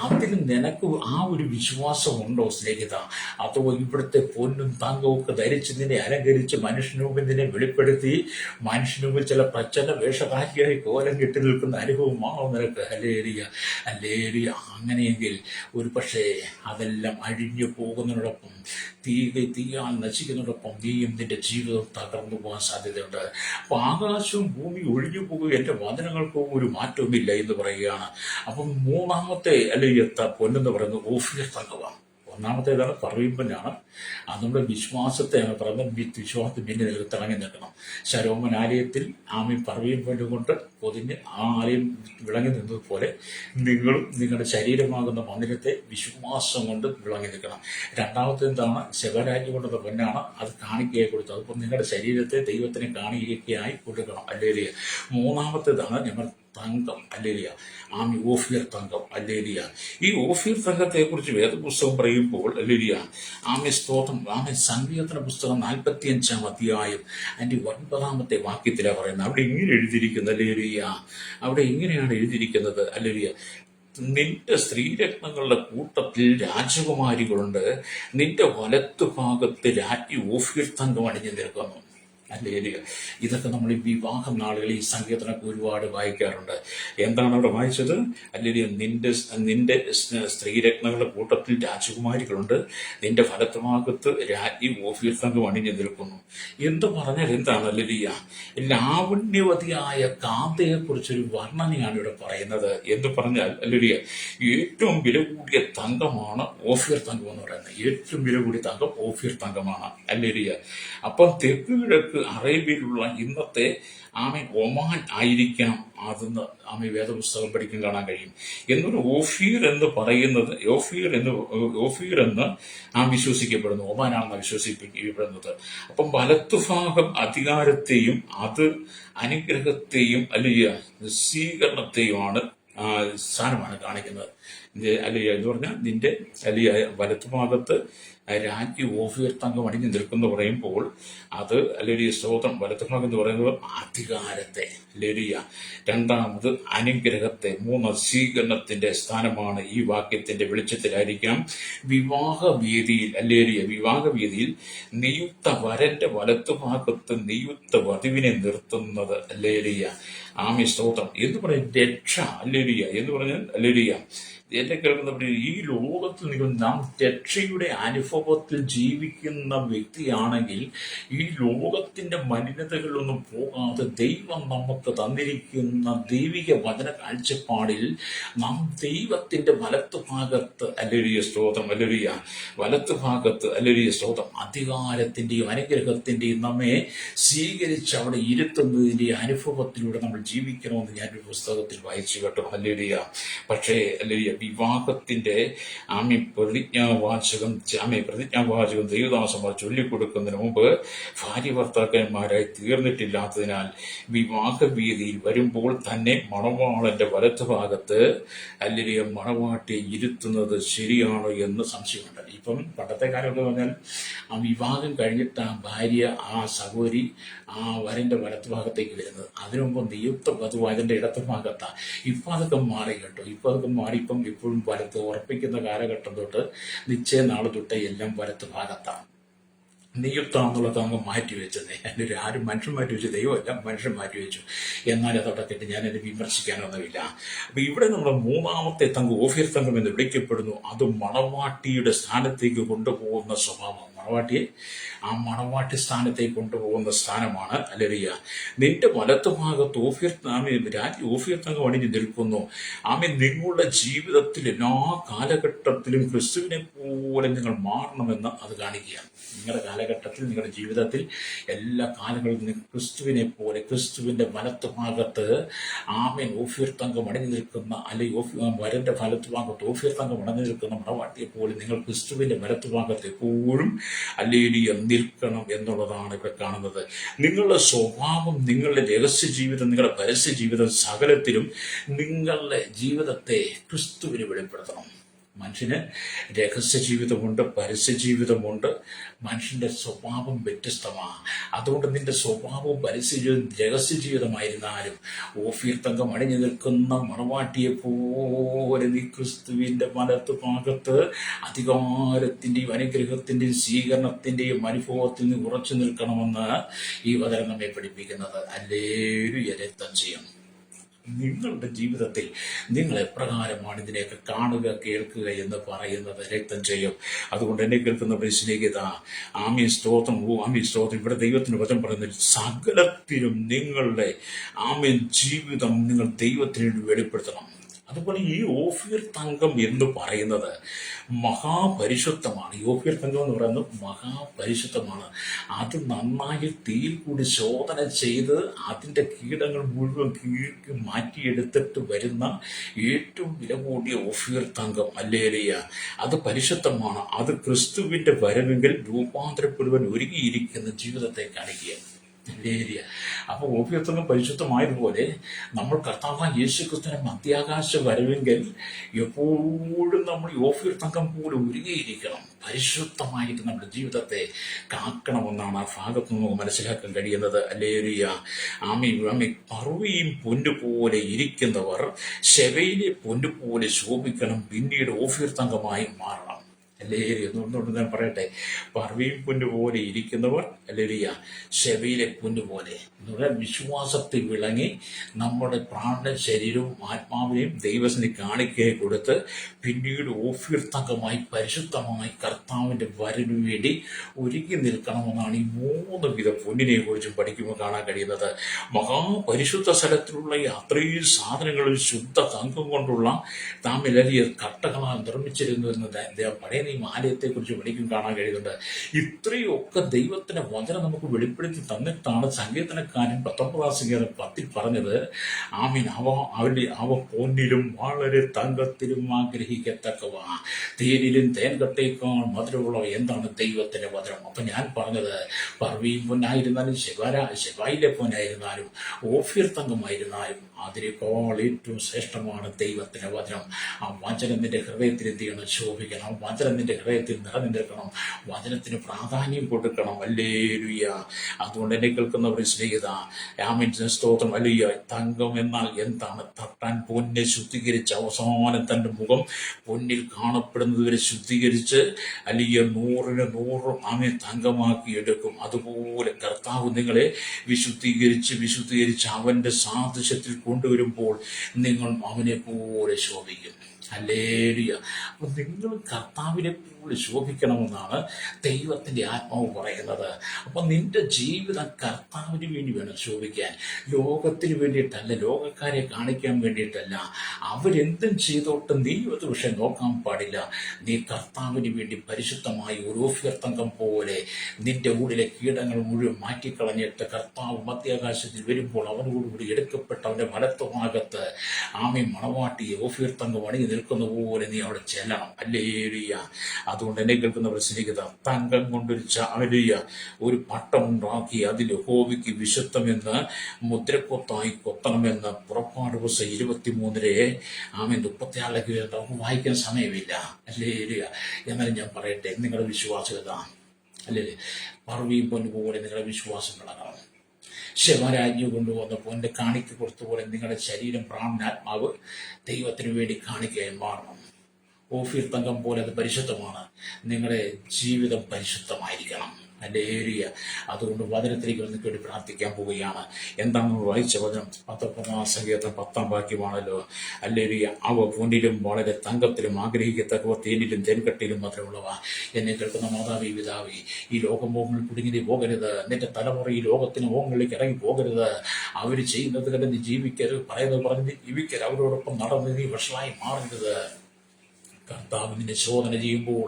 അതിന് നിനക്ക് ആ ഒരു വിശ്വാസമുണ്ടോ സ്നേഹിത? അതോ ഇവിടുത്തെ പൊന്നും തങ്കവും ഒക്കെ ധരിച്ച് നിന്നെ അലങ്കരിച്ച് മനുഷ്യനുമുമ്പിൽ നിന്നെ വെളിപ്പെടുത്തി മനുഷ്യനുമ്പിൽ ചില പ്രച്ഛന്ന വേഷധാരിയായി കോലം കെട്ടി നിൽക്കുന്ന അനുഭവമാണോ നിനക്ക്? അല്ലേരിയ. അങ്ങനെയെങ്കിൽ ഒരു പക്ഷേ അതെല്ലാം അഴിഞ്ഞു പോകുന്നതിനോടൊപ്പം തീയാൽ നശിക്കുന്നതോടൊപ്പം നീയും നിന്റെ ജീവിതം തകർന്നു പോകാൻ സാധ്യതയുണ്ട്. അപ്പൊ ആകാശവും ഭൂമി ഒഴിഞ്ഞു പോകുക എന്റെ വചനങ്ങൾക്കും ഒരു മാറ്റവുമില്ല എന്ന് പറയുകയാണ്. അപ്പം മൂന്നാമത്തെ പൊന്നെന്ന് പറയുന്നത് ഓഫീർ തങ്കമാണ്. ഒന്നാമത്തേതാണ് പറയുമ്പോഴാണ് അത് നമ്മുടെ വിശ്വാസത്തെയാണ് പറയുന്നത്. വിശ്വാസത്തിൽ പിന്നെ തിളങ്ങി നിൽക്കണം. ശരോമൻ ആലയത്തിൽ ആമീൻ പറയുമ്പോൾ കൊണ്ട് പൊതിഞ്ഞ് ആ ആലയം വിളങ്ങി നിന്നതുപോലെ നിങ്ങളും നിങ്ങളുടെ ശരീരമാകുന്ന മന്ദിരത്തെ വിശ്വാസം കൊണ്ട് വിളങ്ങി നിൽക്കണം. രണ്ടാമത്തെ എന്താണ്? ശിവരാജ്യം കൊണ്ടുള്ള പൊന്നാണ്. അത് കാണിക്കയായി കൊടുത്തു. അതിപ്പോൾ നിങ്ങളുടെ ശരീരത്തെ ദൈവത്തിന് കാണിക്കയായി കൊടുക്കണം. അല്ലേലിയ. മൂന്നാമത്തേതാണ് ഞങ്ങൾ തങ്കം. അല്ലേലിയ. ആമി ഓഫീർ തങ്കം. അല്ലേലിയ. ഈ ഓഫീർ തങ്കത്തെ കുറിച്ച് വേദപുസ്തകം പറയുമ്പോൾ അല്ലേലിയ ആമി സ്തോത്രം ആമി സങ്കീർത്തന പുസ്തകം 45-ാം അധ്യായം അതിന്റെ 9-ാമത്തെ വാക്യത്തിലാണ് പറയുന്നത്. അവിടെ ഇങ്ങനെ എഴുതിയിരിക്കുന്നത്. അല്ലേലിയ. അവിടെ ഇങ്ങനെയാണ് എഴുതിയിരിക്കുന്നത്. അല്ലേലിയ. നിന്റെ സ്ത്രീരത്നങ്ങളുടെ കൂട്ടത്തിൽ രാജകുമാരികളുണ്ട്. നിന്റെ വലത്തു ഭാഗത്ത് രാജ്ഞി ഓഫീർ തങ്കം അണിഞ്ഞു നിൽക്കുന്നു. അല്ലേലിയ. ഇതൊക്കെ നമ്മൾ ഈ വിവാഹ നാളുകളിൽ ഈ സങ്കീർത്തനമൊക്കെ ഒരുപാട് വായിക്കാറുണ്ട്. എന്താണ് അവിടെ വായിച്ചത്? അല്ലേലിയ. നിന്റെ സ്ത്രീരത്നങ്ങളുടെ കൂട്ടത്തിൽ രാജകുമാരികളുണ്ട്. നിന്റെ ഫലത്തുഭാഗത്ത് രാജ്ഞി ഓഫീർ തങ്കം അണിഞ്ഞു നിൽക്കുന്നു. എന്ത് പറഞ്ഞാൽ എന്താണ്? അല്ലേലിയ. ലാവണ്യവതിയായ കാന്തയെക്കുറിച്ചൊരു വർണ്ണനയാണ് ഇവിടെ പറയുന്നത്. എന്ന് പറഞ്ഞാൽ അല്ലേലിയ ഏറ്റവും വില കൂടിയ തങ്കമാണ് ഓഫീർ തങ്കം എന്ന് പറയുന്നത്. ഏറ്റവും വില കൂടിയ തങ്കം ഓഫീർ തങ്കമാണ്. അല്ലേലിയ. അപ്പം തെക്ക് കിഴക്ക് അറേബ്യയിലുള്ള ഇന്നത്തെ ഒമാൻ ആയിരിക്കാം അതെന്ന് വേദപുസ്തകം പഠിക്കാൻ കാണാൻ കഴിയും. എന്നൊരു ഓഫീർ എന്ന് പറയുന്നത് ഓഫീർ എന്ന് വിശ്വസിക്കപ്പെടുന്നു. ഒമാനാണെന്ന് വിശ്വസിക്കപ്പെടുന്നത്. അപ്പം വലത്തുഭാഗം അധികാരത്തെയും അത് അനുഗ്രഹത്തെയും അല്ലെങ്കിൽ സ്വീകരണത്തെയുമാണ് സ്ഥാനമാണ് കാണിക്കുന്നത്. അല്ലെങ്കിൽ എന്ന് പറഞ്ഞാൽ നിന്റെ അല്ലെങ്കിൽ വലത്തുഭാഗത്ത് രാജ്ഞി ഓഫീർ തങ്കം അണിഞ്ഞു നിൽക്കുന്നു പറയുമ്പോൾ അത് അല്ലെങ്കിൽ സ്തോത്രം വലത്തുഭാഗം എന്ന് പറയുന്നത് അധികാരത്തെ, ലലിയ. രണ്ടാമത് അനുഗ്രഹത്തെ, മൂന്ന് സ്വീകരണത്തിന്റെ സ്ഥാനമാണ്. ഈ വാക്യത്തിന്റെ വെളിച്ചത്തിലായിരിക്കാം വിവാഹവേദിയിൽ അല്ലേലിയ വിവാഹവേദിയിൽ നിയുക്ത വരന്റെ വലത്തുഭാഗത്ത് നിയുക്ത വധുവിനെ നിർത്തുന്നത്. അല്ലേലിയ. ആമി സ്തോത്രം എന്ന് പറയും രക്ഷ. അല്ലേലിയ എന്ന് പറഞ്ഞാൽ അല്ലേലിയ എന്നെ കേൾക്കുന്ന ഈ ലോകത്തിൽ നാം രക്ഷയുടെ അനുഭവത്തിൽ ജീവിക്കുന്ന വ്യക്തിയാണെങ്കിൽ ഈ ലോകത്തിന്റെ മലിനതകളിലൊന്നും പോകാതെ ദൈവം നമുക്ക് തന്നിരിക്കുന്ന ദൈവിക വചന കാഴ്ചപ്പാടിൽ നാം ദൈവത്തിന്റെ വലത്തുഭാഗത്ത് അല്ലേലിയ സ്തോത്രം അല്ലേലിയ വലത്തുഭാഗത്ത് അല്ലേലിയ സ്തോത്രം അധികാരത്തിന്റെയും അനുഗ്രഹത്തിന്റെയും നമ്മെ സ്വീകരിച്ച് അവിടെ ഇരുത്തുന്നതിന്റെ അനുഭവത്തിലൂടെ നമ്മൾ ജീവിക്കണമെന്ന് ഞാനൊരു പുസ്തകത്തിൽ വായിച്ചു കേട്ടോ. അല്ലേലിയ. പക്ഷേ അല്ലേലിയ വിവാഹത്തിന്റെ പ്രതിജ്ഞാവാചകം ദൈവദാസന്മാർ ചൊല്ലിക്കൊടുക്കുന്നതിന് മുമ്പ് ഭാര്യ ഭർത്താക്കന്മാരായി തീർന്നിട്ടില്ലാത്തതിനാൽ വിവാഹവേദിയിൽ വരുമ്പോൾ തന്നെ മണവാളന്റെ വലത്തുഭാഗത്ത് അല്ലെങ്കിൽ മണവാട്ടിയെ ഇരുത്തുന്നത് ശരിയാണോ എന്ന് സംശയമുണ്ട്. ഇപ്പം പണ്ടത്തെ കാലം എന്ന് പറഞ്ഞാൽ വിവാഹം കഴിഞ്ഞിട്ട് ഭാര്യ സഹോദരി വരന്റെ വലത്തുഭാഗത്തേക്ക് വരുന്നത്. അതിനു മുമ്പ് നിയുക്ത വധുവായതിന്റെ ഇടത്ത് ഭാഗത്താണ്. ഇപ്പം അതൊക്കെ മാറി കേട്ടോ. ഇപ്പം അതൊക്കെ മാറി. ഇപ്പം ഇപ്പോഴും വലത്ത് ഉറപ്പിക്കുന്ന കാലഘട്ടം തൊട്ട് നിശ്ചയ നാള് തൊട്ട് എല്ലാം വലത്ത് ഭാഗത്താണ്. നിയുക്താന്നുള്ളത് അങ്ങ് മാറ്റിവെച്ചത്. എൻ്റെ ആരും മനുഷ്യൻ മാറ്റിവെച്ചു, ദൈവമല്ല മനുഷ്യൻ മാറ്റിവെച്ചു. എന്നാൽ അതോടൊക്കെ ഞാൻ എന്നെ വിമർശിക്കാനൊന്നുമില്ല. അപ്പൊ ഇവിടെ നമ്മൾ മൂന്നാമത്തെ തങ്കം ഓഫീർ തങ്കം എന്ന് വിളിക്കപ്പെടുന്നു. അത് മണവാട്ടിയുടെ സ്ഥാനത്തേക്ക് കൊണ്ടുപോകുന്ന സ്വഭാവം. മണവാട്ടിയെ മണവാട്ടി സ്ഥാനത്തേക്ക് കൊണ്ടുപോകുന്ന സ്ഥാനമാണ് ഹല്ലേലൂയ. നിന്റെ വലത്തുഭാഗത്ത് ഓഫീർ തങ്കം അണിഞ്ഞു നിൽക്കുന്നു. നിങ്ങളുടെ ജീവിതത്തിൽ എല്ലാ കാലഘട്ടത്തിലും ക്രിസ്തുവിനെ പോലെ നിങ്ങൾ മാറണമെന്ന് അത് കാണിക്കുകയാണ്. നിങ്ങളുടെ കാലഘട്ടത്തിൽ, നിങ്ങളുടെ ജീവിതത്തിൽ എല്ലാ കാലങ്ങളിലും ക്രിസ്തുവിനെ പോലെ, ക്രിസ്തുവിന്റെ വലത്തുഭാഗത്ത് ഓഫീർ തങ്കം അണിഞ്ഞു നിൽക്കുന്ന, അല്ലെങ്കിൽ വരന്റെ വലത്തുഭാഗത്ത് ഓഫീർ തങ്കം അണിഞ്ഞു നിൽക്കുന്ന മണവാട്ടിയെ പോലെ നിങ്ങൾ ക്രിസ്തുവിന്റെ വലത്തുഭാഗത്ത് എപ്പോഴും ഹല്ലേലൂയ നിൽക്കണം എന്നുള്ളതാണ് ഇവിടെ കാണുന്നത്. നിങ്ങളുടെ സ്വഭാവം, നിങ്ങളുടെ രഹസ്യ ജീവിതം, നിങ്ങളുടെ പരസ്യ ജീവിതം, സകലത്തിലും നിങ്ങളുടെ ജീവിതത്തെ ക്രിസ്തുവിന് വെളിപ്പെടുത്തണം. മനുഷ്യന് രഹസ്യ ജീവിതമുണ്ട്, പരസ്യ ജീവിതമുണ്ട്. മനുഷ്യന്റെ സ്വഭാവം വ്യത്യസ്തമാണ്. അതുകൊണ്ട് നിന്റെ സ്വഭാവവും പരസ്യ ജീവിതം രഹസ്യ ജീവിതമായിരുന്നാലും ഓഫീർ തങ്കം അണിഞ്ഞു നിൽക്കുന്ന മണവാട്ടിയെ പോലെ നീ ക്രിസ്തുവിന്റെ വലത്ത് ഭാഗത്ത് അധികാരത്തിന്റെയും അനുഗ്രഹത്തിന്റെയും സ്വീകരണത്തിന്റെയും അനുഭവത്തിൽ നീ ഉറച്ചു നിൽക്കണമെന്ന് ഈ വചനം നമ്മെ പഠിപ്പിക്കുന്നത്. ഹല്ലേലൂയ. രക്തം ചെയ്യും. നിങ്ങളുടെ ജീവിതത്തിൽ നിങ്ങൾ എപ്രകാരമാണ് ഇതിനെയൊക്കെ കാണുക, കേൾക്കുക എന്ന് പറയുന്നത് രക്തം ചെയ്യും. അതുകൊണ്ട് എന്നെ കേൾക്കുന്ന സ്നേഹിത, സ്തോത്രം. സ്തോത്രം. ഇവിടെ ദൈവത്തിന് വചനം പറയുന്നത് സകലത്തിലും നിങ്ങളുടെ ജീവിതം നിങ്ങൾ ദൈവത്തിന് വെളിപ്പെടുത്തണം. അതുപോലെ ഈ ഓഫീർ തങ്കം എന്ന് പറയുന്നത് മഹാപരിശുദ്ധമാണ്. ഈ ഓഫീർ തങ്കം എന്ന് പറയുന്നത് മഹാപരിശുദ്ധമാണ്. അത് നന്നായി തീയിൽ കൂടി ശോധന ചെയ്ത് അതിൻ്റെ കീടങ്ങൾ മുഴുവൻ കീഴ്ക്ക് മാറ്റിയെടുത്തിട്ട് വരുന്ന ഏറ്റവും വില കൂടിയ ഓഫീർ തങ്കം. ഹല്ലേലൂയ. അത് പരിശുദ്ധമാണ്. അത് ക്രിസ്തുവിന്റെ വരവെങ്കിൽ രൂപാന്തരപ്പെടുവാൻ ഒരുങ്ങിയിരിക്കുന്ന ജീവിതത്തെ കാണിക്കുക. ഹല്ലേലൂയ. അപ്പൊ ഓഫീർ തങ്കം പരിശുദ്ധമായതുപോലെ നമ്മൾ കർത്താവായ യേശുക്രിസ്തുവിന്റെ മധ്യാകാശ വരവെങ്കിൽ എപ്പോഴും നമ്മൾ ഓഫീർ തങ്കം പോലെ ഒരുങ്ങിയിരിക്കണം. പരിശുദ്ധമായിട്ട് നമ്മുടെ ജീവിതത്തെ കാക്കണമെന്നാണ് ആ ഭാഗത്ത് നമുക്ക് മനസ്സിലാക്കാൻ കഴിയുന്നത്. ഹല്ലേലൂയ. പറുവയും പൊന്നുപോലെ ഇരിക്കുന്നവർ ശെവയിലെ പൊന്നുപോലെ ശോഭിക്കണം, പിന്നീട് ഓഫീർ തങ്കമായി മാറണം. ഹല്ലേലൂയ. ഒന്നുകൊണ്ട് ഞാൻ പറയട്ടെ, പർവ്വയും പൊന്നുപോലെ ഇരിക്കുന്നവർ ഹല്ലേലൂയ ശെവയിലെ പൊന്നുപോലെ എന്ന് പറഞ്ഞാൽ വിശ്വാസത്തിൽ വിളങ്ങി നമ്മുടെ പ്രാണ ശരീരവും ആത്മാവിനെയും ദൈവത്തിന് കാണിക്കയെ കൊടുത്ത് പിന്നീട് ഓഫീർ തങ്കമായി പരിശുദ്ധമായി കർത്താവിന്റെ വരവിനു വേണ്ടി ഒരുങ്ങി നിൽക്കണമെന്നാണ് ഈ 3 വിധ പൊന്നിനെ കുറിച്ചും പഠിക്കുമ്പോൾ കാണാൻ കഴിയുന്നത്. മഹാപരിശുദ്ധ സ്ഥലത്തിലുള്ള ഈ അത്രയും സാധനങ്ങളിൽ ശുദ്ധ തങ്കം കൊണ്ടുള്ള താമിലരിയ കട്ടകളാൽ നിർമ്മിച്ചിരുന്നു എന്ന് പഴയ ആലയത്തെ കുറിച്ച് പഠിക്കും കാണാൻ കഴിയുന്നുണ്ട്. ഇത്രയൊക്കെ ദൈവത്തിന്റെ വചനം നമുക്ക് വെളിപ്പെടുത്തി തന്നിട്ടാണ് സങ്കീർത്തനക്കാരൻ 19-ാം സങ്കീർത്തനം 10 പറഞ്ഞത്, അവ പൊന്നിലും വളരെ തങ്കത്തിലും ആഗ്രഹിക്കത്തക്കവ, തേനിലും തേൻകട്ടേക്കാൾ മധുരമുള്ള എന്താണ് ദൈവത്തിന്റെ വചനം. അപ്പൊ ഞാൻ പറഞ്ഞത് പർവ്വയും പൊന്നായിരുന്നാലും ശെവായിലെ പൊന്നായിരുന്നാലും ഓഫീർ തങ്കമായിരുന്നാലും അതിനേക്കാൾ ഏറ്റവും ശ്രേഷ്ഠമാണ് ദൈവത്തിന്റെ വചനം. ആ വചനം നിന്റെ ഹൃദയത്തിൽ എന്ത് ചെയ്യണം? ശോഭിക്കണം. ആ വചനം നിന്റെ ഹൃദയത്തിൽ നിറഞ്ഞു നിൽക്കണം. വചനത്തിന് പ്രാധാന്യം കൊടുക്കണം. ഹല്ലേലൂയ. അതുകൊണ്ട് എന്നെ കേൾക്കുന്നവർ സ്നേഹിത, സ്തോത്രം. ഹല്ലേലൂയ. തങ്കം എന്നാൽ എന്താണ്? തട്ടാൻ പൊന്നെ ശുദ്ധീകരിച്ച് അവസാനം തന്റെ മുഖം പൊന്നിൽ കാണപ്പെടുന്നത് വരെ ശുദ്ധീകരിച്ച് അല്ലെങ്കിൽ 100 തങ്കമാക്കി എടുക്കും. അതുപോലെ കർത്താവ് നിങ്ങളെ വിശുദ്ധീകരിച്ച് അവന്റെ സാദൃശ്യത്തിൽ കൊണ്ടുവരുമ്പോൾ നിങ്ങൾ അവനെ പോലെ ശോഭിക്കും. ഹല്ലേലൂയ. അപ്പൊ നിങ്ങൾ കർത്താവിനെ പോലെ ശോഭിക്കണമെന്നാണ് ദൈവത്തിന്റെ ആത്മാവ് പറയുന്നത്. അപ്പൊ നിന്റെ ജീവിതം കർത്താവിന് വേണ്ടി വേണം ശോഭിക്കാൻ. ലോകത്തിന് വേണ്ടിയിട്ടല്ല, ലോകക്കാരെ കാണിക്കാൻ വേണ്ടിയിട്ടല്ല. അവരെന്തും ചെയ്തോട്ട് നീ ഒരു വിഷയം നോക്കാൻ പാടില്ല. നീ കർത്താവിന് വേണ്ടി പരിശുദ്ധമായി ഒരു ഓഫീർ തങ്കം പോലെ നിന്റെ ഉള്ളിലെ കീടങ്ങൾ മുഴുവൻ മാറ്റിക്കളഞ്ഞിട്ട് കർത്താവ് മധ്യാകാശത്തിൽ വരുമ്പോൾ അവനോടുകൂടി എടുക്കപ്പെട്ട അവന്റെ വലത്തുഭാഗത്ത് മണവാട്ടി ഓഫീർ തങ്കം അണിഞ്ഞു നിൽക്കുന്ന പോലെ നീ അവിടെ ചെല്ലണം. ഹല്ലേലൂയ. അതുകൊണ്ട് എന്നെ കേൾക്കുന്നവർ സ്നേഹിത, തങ്കം കൊണ്ടൊരു ഹല്ലേലൂയ ഒരു പട്ടമുണ്ടാക്കി അതിൽ യഹോവയ്ക്ക് വിശുദ്ധമെന്ന് മുദ്രക്കൊത്തായി കൊത്തണമെന്ന് പുറപ്പാട് ദിവസം 23 ആമേൻ 36 നമുക്ക് വായിക്കാൻ സമയമില്ല. ഹല്ലേലൂയ. എന്നാലും ഞാൻ പറയട്ടെ, നിങ്ങളുടെ വിശ്വാസ്യത അല്ലേ പറവിയും പൊന്നു പോലെ നിങ്ങളുടെ വിശ്വാസം വളരണം. ശിവരാജ്ഞി കൊണ്ടുവന്ന പൊന്നെ കാണിക്ക് കൊടുത്തുപോലെ നിങ്ങളുടെ ശരീരം, പ്രാണനാത്മാവ് ദൈവത്തിന് വേണ്ടി കാണിക്കാൻ മാറണം. ഓഫീർ തങ്കം പോലെ അത് പരിശുദ്ധമാണ്. നിങ്ങളുടെ ജീവിതം പരിശുദ്ധമായിരിക്കണം. ഹല്ലേലൂയ. അതുകൊണ്ട് വചനത്തിലേക്ക് വന്ന് കേട്ട് പ്രാർത്ഥിക്കാൻ പോവുകയാണ്. എന്താണ് വായിച്ച വചനം? 19 സങ്കീർത്തനം 10 വാക്യമാണല്ലോ. ഹല്ലേലൂയ. അവ പൊന്നിലും വളരെ തങ്കത്തിലും ആഗ്രഹിക്കത്തക്കവ തേനിലും തേൻകട്ടിലും മധുരമുള്ളവ. എന്നെ കേൾക്കുന്ന മാതാവി പിതാവി, ഈ ലോകമോഹങ്ങൾ കുടുങ്ങി നീ പോകരുത്. നിന്റെ തലമുറ ഈ ലോകത്തിന് മോഹങ്ങളിലേക്ക് ഇറങ്ങി പോകരുത്. അവർ ചെയ്യുന്നത് കണ്ട് നീ ജീവിക്കരുത്, പറയുന്നത് പറഞ്ഞ് നീ ജീവിക്കരുത്, അവരോടൊപ്പം നടന്ന് നീ വഷളായി മാറരുത്. കർത്താവ് നിന്നെ ശോധന ചെയ്യുമ്പോൾ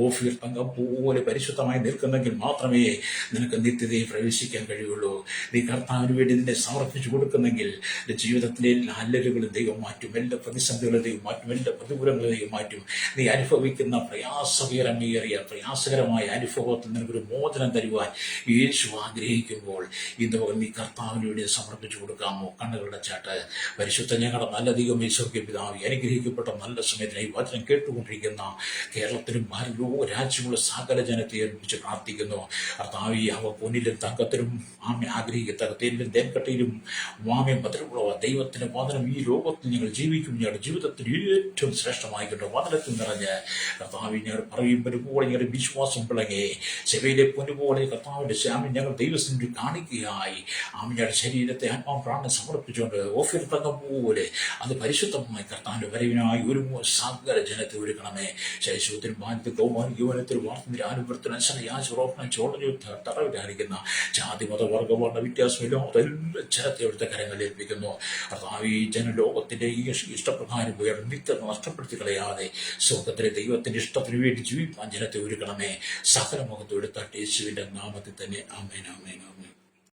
ഓഫീർ തങ്കം പോലെ പരിശുദ്ധമായി നിൽക്കുന്നെങ്കിൽ മാത്രമേ നിനക്ക് നിത്യതയിൽ പ്രവേശിക്കാൻ കഴിയുള്ളൂ. നീ കർത്താവിന് വേണ്ടി നിന്നെ സമർപ്പിച്ചു കൊടുക്കുന്നെങ്കിൽ നിന്റെ ജീവിതത്തിലെ എല്ലാ അല്ലലുകളും ദൈവം മാറ്റും, എല്ലാ പ്രതിസന്ധികളും ദൈവം മാറ്റും, എല്ലാ പ്രതികൂലങ്ങളും ദൈവം മാറ്റും. നീ അനുഭവിക്കുന്ന പ്രയാസകരമായ അനുഭവത്തിൽ നിനക്കൊരു മോചനം തരുവാൻ യേശു ആഗ്രഹിക്കുമ്പോൾ ഇന്ന് നീ കർത്താവിന് വേണ്ടി സമർപ്പിച്ചു കൊടുക്കാമോ? കണ്ണുകളുടെ ചാട്ട്. പരിശുദ്ധ ഞങ്ങളുടെ നല്ല ദൈവം ഈശോയ്ക്ക് പിതാവി, അനുഗ്രഹിക്കപ്പെട്ട നല്ല സമയത്തിനായി വചനം കേട്ടുകൊണ്ടിരിക്കുന്ന കേരളത്തിലും ഭാരതവും രാജ്യങ്ങളും സകല ജനത്തെ ഏൽപ്പിച്ച് പ്രാർത്ഥിക്കുന്നു. കർത്താവി, അവ പൊന്നിലും തങ്കത്തിലും ആഗ്രഹിക്കത്തക്ക തേനിലും തേൻകട്ടയിലും മധുരമുള്ള ദൈവത്തിന്റെ വചനം ഈ ലോകത്തിൽ ഞങ്ങൾ ജീവിക്കും. ഞങ്ങളുടെ ജീവിതത്തിന് ഏറ്റവും ശ്രേഷ്ഠമായിക്കൊണ്ട് വചനത്തിൽ നിറഞ്ഞ് കർത്താവി ഞങ്ങൾ പറയുമ്പോൾ പോലെ ഞങ്ങളുടെ വിശ്വാസം പിളങ്ങി സെവയിലെ പൊന്നുപോലെ കർത്താവിന്റെ ശ്യാമി ഞങ്ങൾ ദൈവത്തിന് കാണിക്കുകയായി ഞങ്ങളുടെ ശരീരത്തെ ആത്മാവ് പ്രാണനെ സമർപ്പിച്ചുകൊണ്ട് ഓഫീർ തങ്കം പോലെ അത് പരിശുദ്ധമായി കർത്താവിന്റെ വരവിനായി ഒരു സകല ജനത്തെ ഒരുക്കണമേ. ശൈശവത്തിനും ബാല്യത്തിൽ കൗമാരം യൗവനത്തിൽ വാർത്തയിൽ ആനുപുരത്തിന് അശനയാശോപനം ചോടനയിൽ തടവിലായിരിക്കുന്ന ജാതി മത വർഗവർണ്ണ വ്യത്യാസമില്ലാത്ത എല്ലാ ജനത്തെ അവിടുത്തെ കരങ്ങളിൽ ഏൽപ്പിക്കുന്നു. കർത്താവ് ഈ ജനലോകത്തിന്റെ ഈ ഇഷ്ടപ്രകാരം ഉയർന്ന് നിത്യത നഷ്ടപ്പെടുത്തി കളയാതെ സ്വർഗത്തിലെ ദൈവത്തിന്റെ ഇഷ്ടത്തിന് വേണ്ടി ജീവിക്കാൻ ജനത്തെ ഒരുക്കണമേ. സകല മുഖത്ത് എടുത്താട്ട് യേശുവിന്റെ നാമത്തിൽ തന്നെ ആമേൻ, ആമേൻ, ആമേൻ.